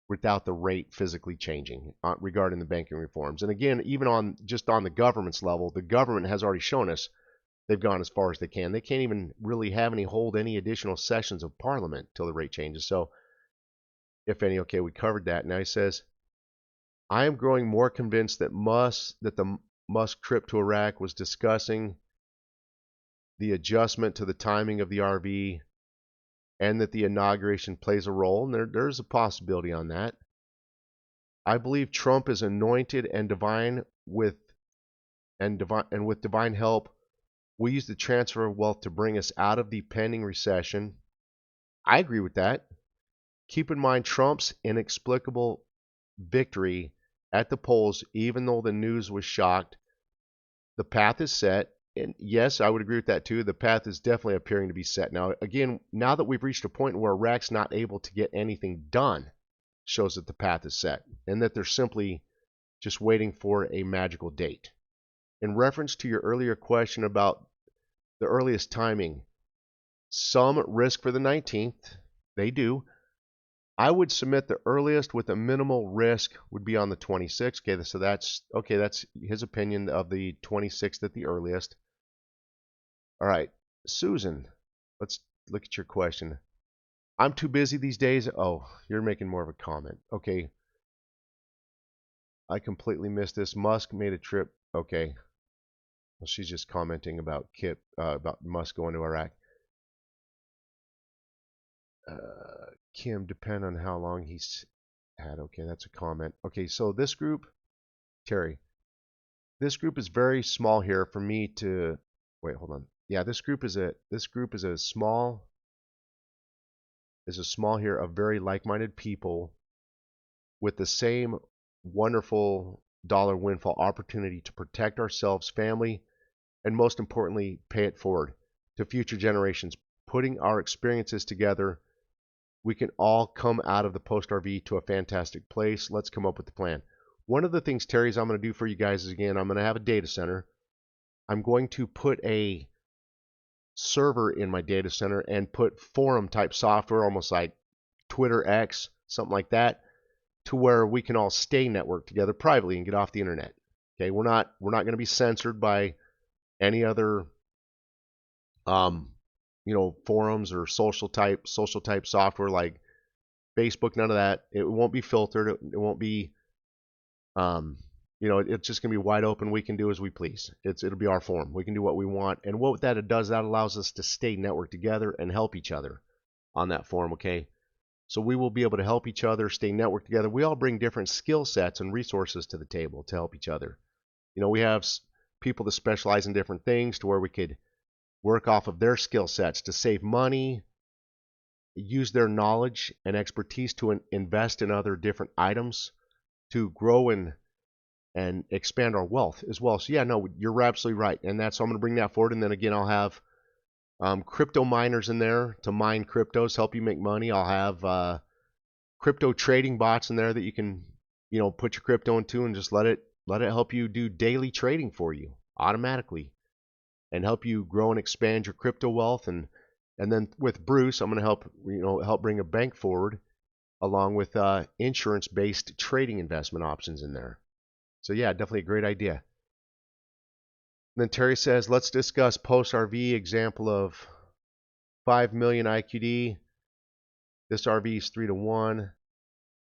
without the rate physically changing regarding the banking reforms. And again, even on just on the government's level, the government has already shown us they've gone as far as they can. They can't even really hold any additional sessions of parliament till the rate changes. So, if any, okay, we covered that. Now he says, I am growing more convinced that the Musk trip to Iraq was discussing the adjustment to the timing of the RV and that the inauguration plays a role. And there's a possibility on that. I believe Trump is anointed and divine with divine help. We use the transfer of wealth to bring us out of the pending recession. I agree with that. Keep in mind Trump's inexplicable victory at the polls, even though the news was shocked. The path is set. And yes, I would agree with that too. The path is definitely appearing to be set. Now, again, now that we've reached a point where Iraq's not able to get anything done, shows that the path is set and that they're simply just waiting for a magical date. In reference to your earlier question about the earliest timing, some risk for the 19th. They do. I would submit the earliest with a minimal risk would be on the 26th. Okay, so that's his opinion of the 26th at the earliest. All right, Susan, let's look at your question. I'm too busy these days. Oh, you're making more of a comment. Okay. I completely missed this. Musk made a trip. Okay. Well, she's just commenting about about Musk going to Iraq. Kim, depend on how long he's had. Okay, that's a comment. Okay, so this group, Terry, this group is very small here for me to wait. Hold on. Yeah, this group is a small here of very like-minded people with the same wonderful dollar windfall opportunity to protect ourselves, family, and most importantly, pay it forward to future generations. Putting our experiences together, we can all come out of the post RV to a fantastic place. Let's come up with the plan. One of the things, Terry, I'm going to do for you guys is, again, I'm going to have a data center. I'm going to put a server in my data center and put forum type software, almost like Twitter X, something like that, to where we can all stay networked together privately and get off the internet. Okay, we're not going to be censored by any other forums or social type software like Facebook. None of that. It won't be filtered. It won't be it's just gonna be wide open. We can do as we please. It'll be our forum. We can do what we want. And what that does, that allows us to stay networked together and help each other on that forum. Okay, so we will be able to help each other stay networked together. We all bring different skill sets and resources to the table to help each other. We have people that specialize in different things to where we could work off of their skill sets to save money, use their knowledge and expertise to invest in other different items to grow and expand our wealth as well. So yeah, no, you're absolutely right. And I'm going to bring that forward. And then again, I'll have crypto miners in there to mine cryptos, help you make money. I'll have crypto trading bots in there that you can, put your crypto into and just let it help you do daily trading for you automatically and help you grow and expand your crypto wealth. And then with Bruce, I'm going to help bring a bank forward along with insurance-based trading investment options in there. So yeah, definitely a great idea. And then Terry says, let's discuss post-RV example of 5 million IQD. This RV is 3-to-1,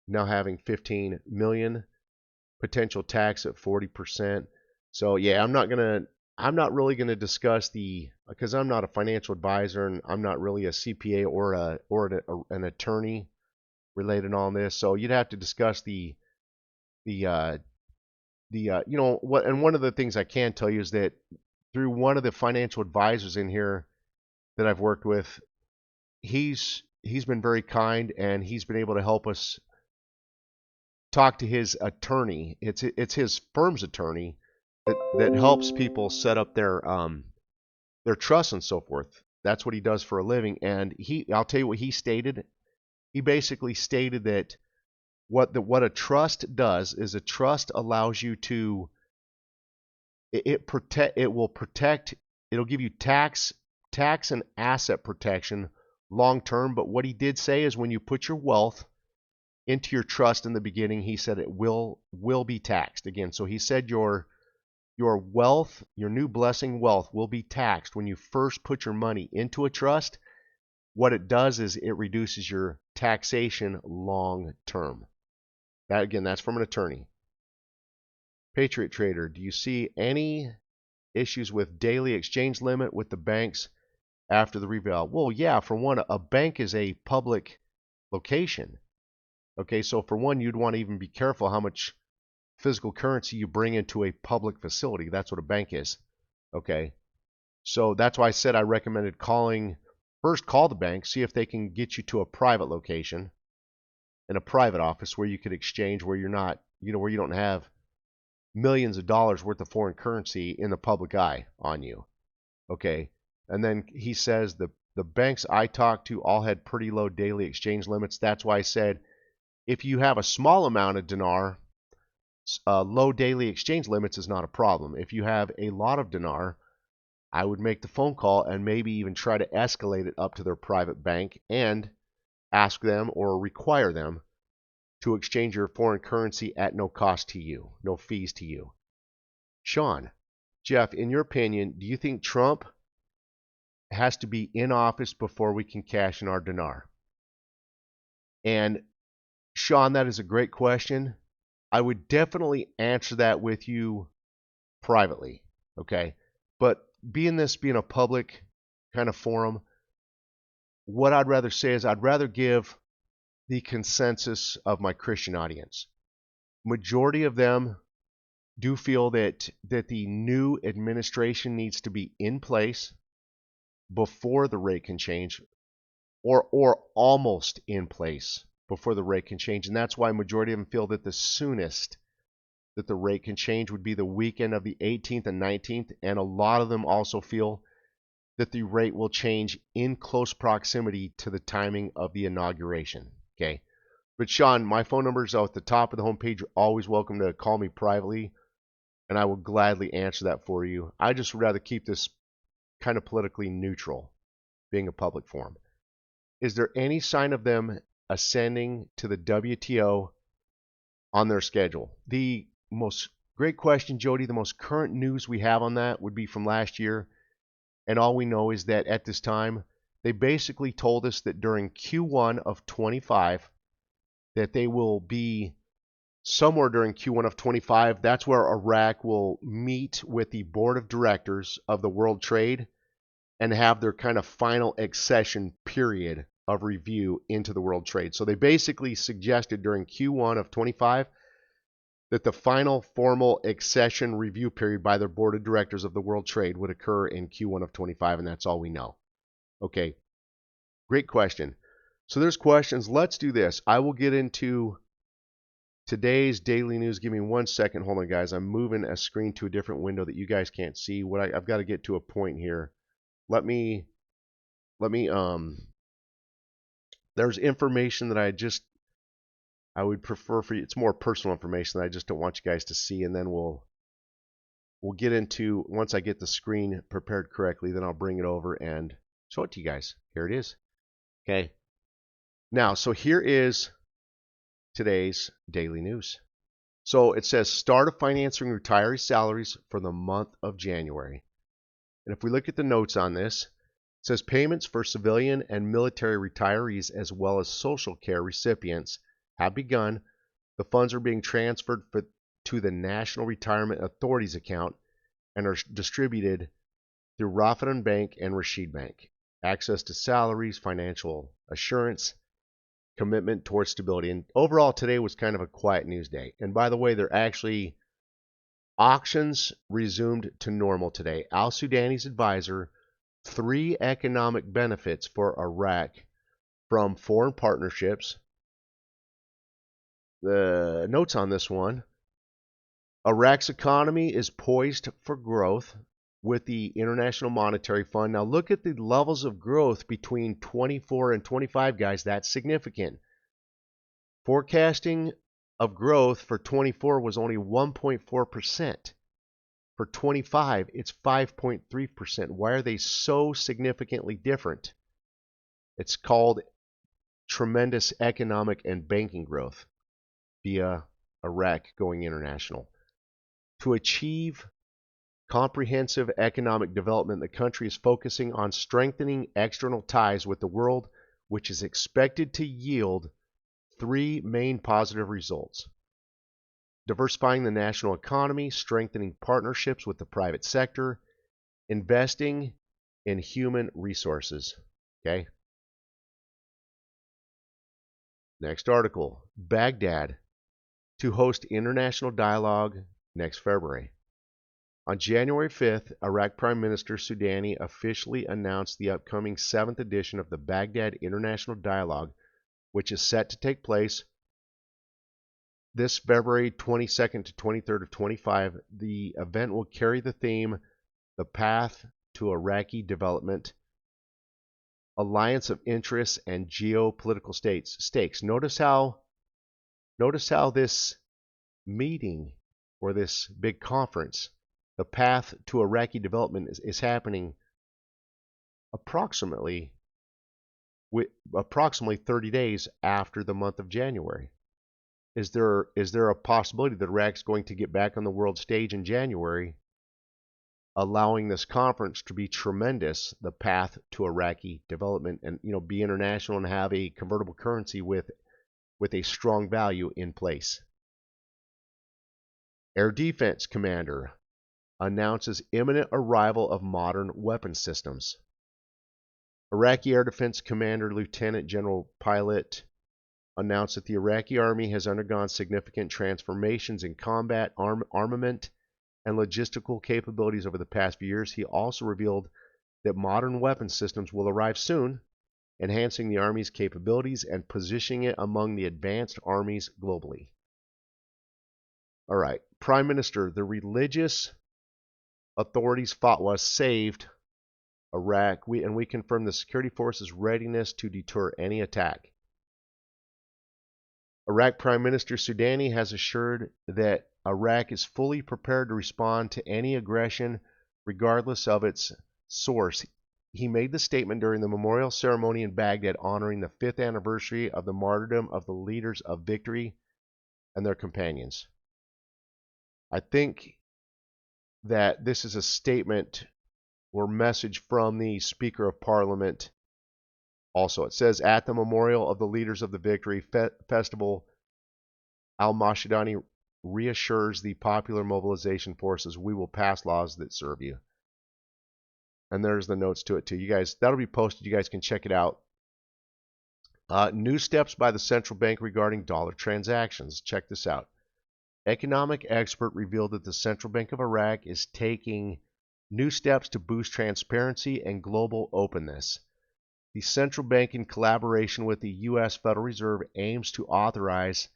now having 15 million. Potential tax at 40%. So yeah, I'm not really going to discuss because I'm not a financial advisor and I'm not really a CPA or an attorney related on this. So you'd have to discuss what. And one of the things I can tell you is that through one of the financial advisors in here that I've worked with, he's he's been very kind, and he's been able to help us talk to his attorney. It's his firm's attorney that helps people set up their trusts and so forth. That's what he does for a living. And I'll tell you what he stated. He basically stated that what a trust does is a trust allows you to it'll give you tax and asset protection long term. But what he did say is when you put your wealth into your trust in the beginning, he said it will be taxed again. So he said your wealth, your new blessing wealth, will be taxed when you first put your money into a trust. What it does is it reduces your taxation long term. That again, that's from an attorney. Patriot Trader, do you see any issues with daily exchange limit with the banks after the reval? Well, yeah, for one, a bank is a public location. Okay, so for one, you'd want to even be careful how much physical currency you bring into a public facility. That's what a bank is. Okay, so that's why I said I recommended first call the bank, see if they can get you to a private location in a private office where you could exchange, where you're not, where you don't have millions of dollars worth of foreign currency in the public eye on you. Okay, and then he says the banks I talked to all had pretty low daily exchange limits. That's why I said if you have a small amount of dinar, low daily exchange limits is not a problem. If you have a lot of dinar, I would make the phone call and maybe even try to escalate it up to their private bank and ask them or require them to exchange your foreign currency at no cost to you, no fees to you. Sean, Jeff, in your opinion, do you think Trump has to be in office before we can cash in our dinar? And Sean, that is a great question. I would definitely answer that with you privately, okay? But being a public kind of forum, what I'd rather say is I'd rather give the consensus of my Christian audience. Majority of them do feel that the new administration needs to be in place before the rate can change, or almost in place before the rate can change. And that's why majority of them feel that the soonest that the rate can change would be the weekend of the 18th and 19th. And a lot of them also feel that the rate will change in close proximity to the timing of the inauguration. Okay. But Sean, my phone number is at the top of the homepage. You're always welcome to call me privately, and I will gladly answer that for you. I just would rather keep this kind of politically neutral, being a public forum. Is there any sign of them ascending to the WTO on their schedule? The most great question, Jody. The most current news we have on that would be from last year, and all we know is that at this time, they basically told us that during Q1 of 25, that they will be somewhere during Q1 of 25. That's where Iraq will meet with the board of directors of the World Trade and have their kind of final accession period of review into the World Trade. So they basically suggested during Q1 of 25 that the final formal accession review period by their board of directors of the World Trade would occur in Q1 of 25, and that's all we know. Okay, great question. So there's questions. Let's do this. I will get into today's daily news. Give me 1 second. Hold on, guys. I'm moving a screen to a different window that you guys can't see. I've got to get to a point here. Let me there's information that I would prefer for you. It's more personal information that I just don't want you guys to see, and then we'll get into, once I get the screen prepared correctly, then I'll bring it over and show it to you guys. Here it is. Okay. Now, so here is today's daily news. So it says start of financing retiree salaries for the month of January. And if we look at the notes on this, it says payments for civilian and military retirees as well as social care recipients have begun. The funds are being transferred to the National Retirement Authority's account and are distributed through Raffadan Bank and Rashid Bank. Access to salaries, financial assurance, commitment towards stability. And overall, today was kind of a quiet news day. And by the way, auctions resumed to normal today. Al Sudani's advisor, 3 economic benefits for Iraq from foreign partnerships. The notes on this one: Iraq's economy is poised for growth with the International Monetary Fund. Now look at the levels of growth between 24 and 25, guys. That's significant. Forecasting of growth for 24 was only 1.4%. For 25, it's 5.3%. Why are they so significantly different? It's called tremendous economic and banking growth via Iraq going international. To achieve comprehensive economic development, the country is focusing on strengthening external ties with the world, which is expected to yield three main positive results: diversifying the national economy, strengthening partnerships with the private sector, investing in human resources. Okay. Next article: Baghdad to host international dialogue next February. On January 5th, Iraq Prime Minister Soudani officially announced the upcoming 7th edition of the Baghdad International Dialogue, which is set to take place this February 22nd to 23rd of 25. The event will carry the theme, The Path to Iraqi Development, Alliance of Interests and Geopolitical Stakes. Notice how this meeting, or this big conference, the path to Iraqi development, is happening approximately 30 days after the month of January. Is there a possibility that Iraq's going to get back on the world stage in January, allowing this conference to be tremendous, the path to Iraqi development, and be international and have a convertible currency with a strong value in place? Air Defense Commander announces imminent arrival of modern weapon systems. Iraqi Air Defense Commander Lieutenant General Pilot announced that the Iraqi Army has undergone significant transformations in combat, armament, and logistical capabilities over the past few years. He also revealed that modern weapon systems will arrive soon, enhancing the Army's capabilities and positioning it among the advanced armies globally. All right, Prime Minister, the religious authorities' fatwa saved Iraq, and we confirm the security forces' readiness to deter any attack. Iraq Prime Minister Soudani has assured that Iraq is fully prepared to respond to any aggression, regardless of its source. He made the statement during the memorial ceremony in Baghdad honoring the 5th anniversary of the martyrdom of the leaders of Victory and their companions. I think that this is a statement or message from the Speaker of Parliament. Also, it says, at the memorial of the leaders of the Victory Festival, Al-Mashadani reassures the popular mobilization forces, we will pass laws that serve you. And there's the notes to it too. You guys, that'll be posted. You guys can check it out. New steps by the central bank regarding dollar transactions. Check this out. Economic expert revealed that the Central Bank of Iraq is taking new steps to boost transparency and global openness. The central bank, in collaboration with the U.S. Federal Reserve, aims to authorize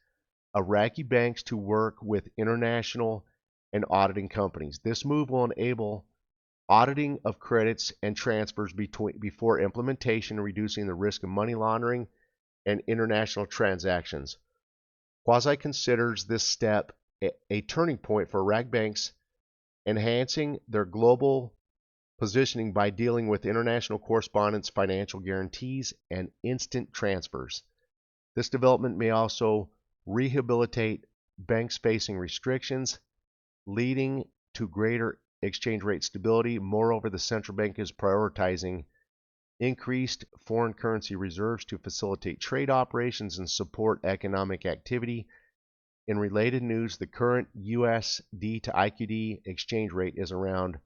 Iraqi banks to work with international and auditing companies. This move will enable auditing of credits and transfers before implementation, reducing the risk of money laundering and international transactions. Quasi considers this step a turning point for Iraq banks, enhancing their global positioning by dealing with international correspondence, financial guarantees, and instant transfers. This development may also rehabilitate banks facing restrictions, leading to greater exchange rate stability. Moreover, the central bank is prioritizing increased foreign currency reserves to facilitate trade operations and support economic activity. In related news, the current USD to IQD exchange rate is around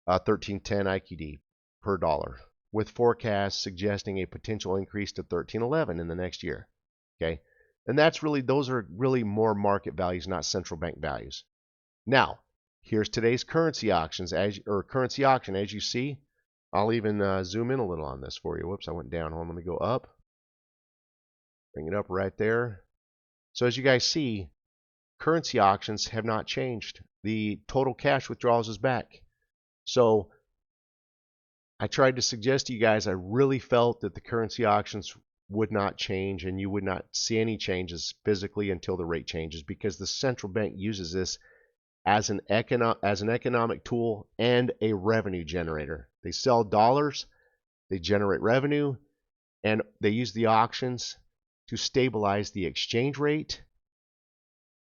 1310 IQD per dollar, with forecasts suggesting a potential increase to 1311 in the next year. Okay, and those are really more market values, not central bank values. Now, here's today's currency auction. As you see, I'll even zoom in a little on this for you. Whoops, I went down. Hold on, let me go up. Bring it up right there. So as you guys see, currency auctions have not changed. The total cash withdrawals is back. So I tried to suggest to you guys, I really felt that the currency auctions would not change and you would not see any changes physically until the rate changes, because the central bank uses this as an economic tool and a revenue generator. They sell dollars, they generate revenue, and they use the auctions to stabilize the exchange rate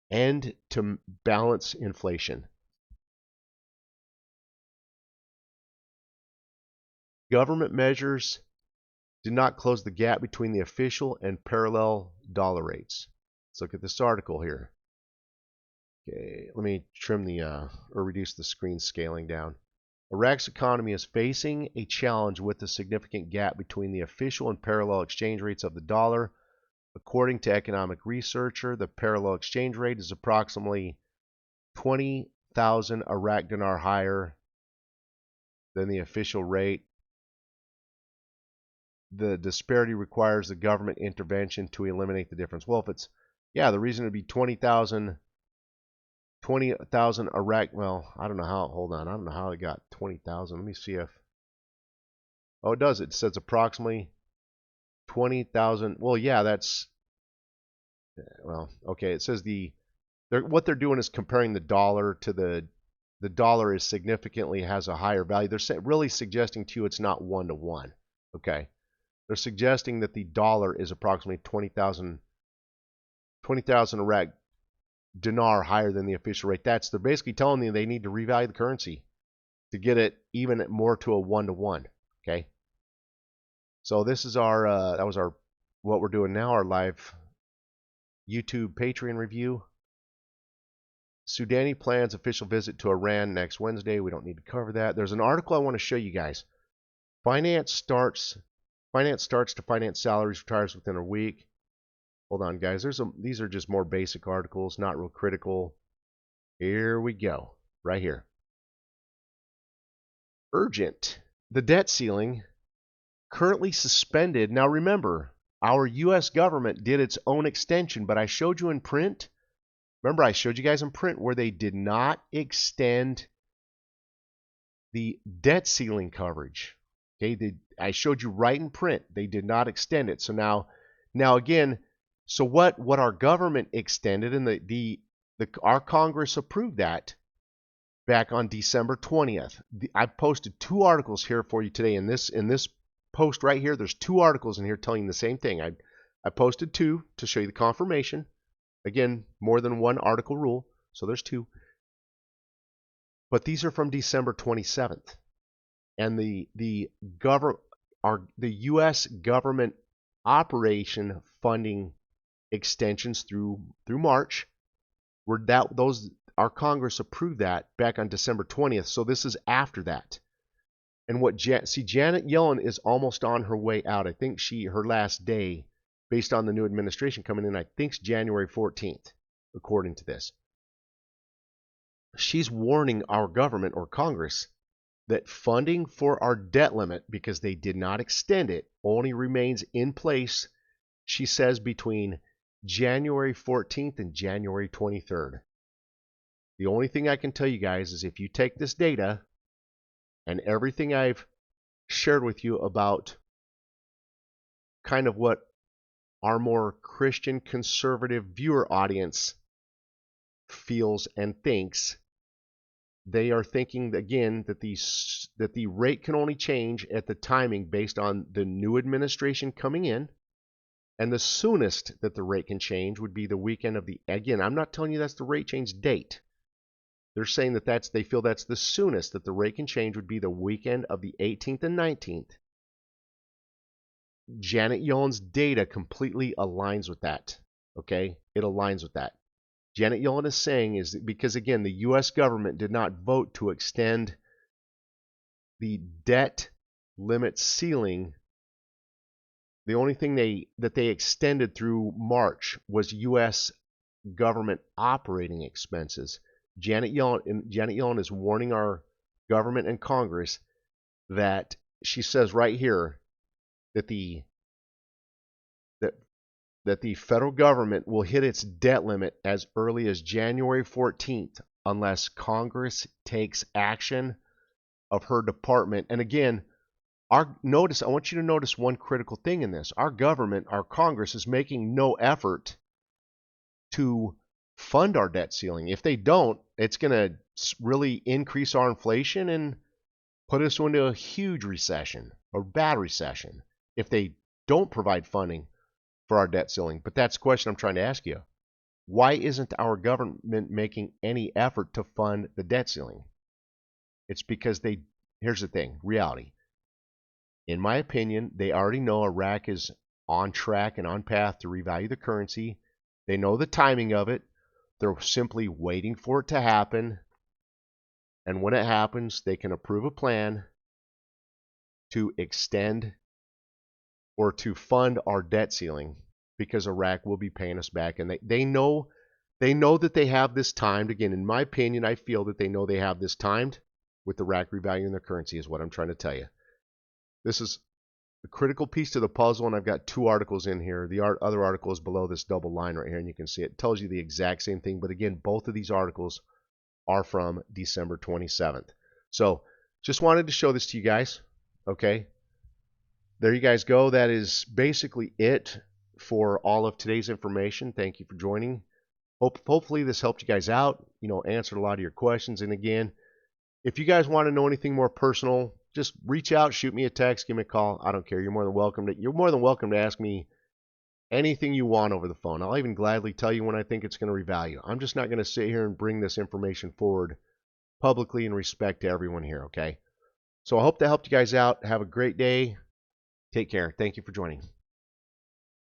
and to balance inflation. Government measures did not close the gap between the official and parallel dollar rates. Let's look at this article here. Okay, let me trim or reduce the screen scaling down. Iraq's economy is facing a challenge with a significant gap between the official and parallel exchange rates of the dollar. According to economic researcher, the parallel exchange rate is approximately 20,000 Iraq dinar higher than the official rate. The disparity requires the government intervention to eliminate the difference. Well, if it's, the reason it'd be 20,000 Iraq, well, I don't know how, hold on, I don't know how it got 20,000. Let me see if, oh, it does. It says approximately 20,000. Well, yeah, that's, well, okay. It says what they're doing is comparing the dollar to the dollar is significantly has a higher value. They're really suggesting to you it's not 1-to-1. Okay. They're suggesting that the dollar is approximately 20,000 Iraq dinar higher than the official rate. They're basically telling you they need to revalue the currency to get it even more to a 1-to-1. Okay. So this is our that was our what we're doing now, our live YouTube Patreon review. Soudani plans official visit to Iran next Wednesday. We don't need to cover that. There's an article I want to show you guys. Finance starts to finance salaries retires within a week. Hold on, guys. These are just more basic articles, not real critical. Here we go, right here. Urgent. The debt ceiling currently suspended. Now remember, our U.S. government did its own extension, but I showed you in print. Remember, I showed you guys in print where they did not extend the debt ceiling coverage. Okay, I showed you right in print. They did not extend it. So now again, so what our government extended, and our Congress approved that back on December 20th. I posted 2 articles here for you today. In this post right here, there's 2 articles in here telling you the same thing. I posted 2 to show you the confirmation. Again, more than 1 article rule, so there's 2. But these are from December 27th. And the U.S. government operation funding extensions through March, our Congress approved that back on December 20th. So this is after that. And Janet Yellen is almost on her way out. I think her last day, based on the new administration coming in, I think, is January 14th, according to this. She's warning our government or Congress that funding for our debt limit, because they did not extend it, only remains in place, she says, between January 14th and January 23rd. The only thing I can tell you guys is if you take this data and everything I've shared with you about kind of what our more Christian conservative viewer audience feels and thinks, they are thinking again that the rate can only change at the timing based on the new administration coming in, and the soonest that the rate can change would be the weekend of again, I'm not telling you that's the rate change date. They're saying that they feel that's the soonest that the rate can change would be the weekend of the 18th and 19th. Janet Yellen's data completely aligns with that. Okay? It aligns with that. Janet Yellen is saying is because, again, the U.S. government did not vote to extend the debt limit ceiling. The only thing that they extended through March was U.S. government operating expenses. Janet Yellen is warning our government and Congress that she says right here that the that that the federal government will hit its debt limit as early as January 14th unless Congress takes action of her department. And again, I want you to notice one critical thing in this. Our government, our Congress is making no effort to fund our debt ceiling. If they don't, it's going to really increase our inflation and put us into a huge recession, or bad recession, if they don't provide funding for our debt ceiling. But that's the question I'm trying to ask you. Why isn't our government making any effort to fund the debt ceiling? It's because here's the thing, reality. In my opinion, they already know Iraq is on track and on path to revalue the currency. They know the timing of it. They're simply waiting for it to happen. And when it happens, they can approve a plan to extend or to fund our debt ceiling, because Iraq will be paying us back. And they know that they have this timed. Again, in my opinion, I feel that they know they have this timed with Iraq revaluing their currency, is what I'm trying to tell you. This is a critical piece to the puzzle, and I've got two articles in here. The other article is below this double line right here, and you can see it. It tells you the exact same thing. But again, both of these articles are from December 27th. So just wanted to show this to you guys. Okay. There you guys go. That is basically it for all of today's information. Thank you for joining. Hopefully this helped you guys out, answered a lot of your questions. And again, if you guys want to know anything more personal, just reach out, shoot me a text, give me a call. I don't care. You're more than welcome to ask me anything you want over the phone. I'll even gladly tell you when I think it's going to revalue. I'm just not going to sit here and bring this information forward publicly in respect to everyone here, okay? So I hope that helped you guys out. Have a great day. Take care. Thank you for joining.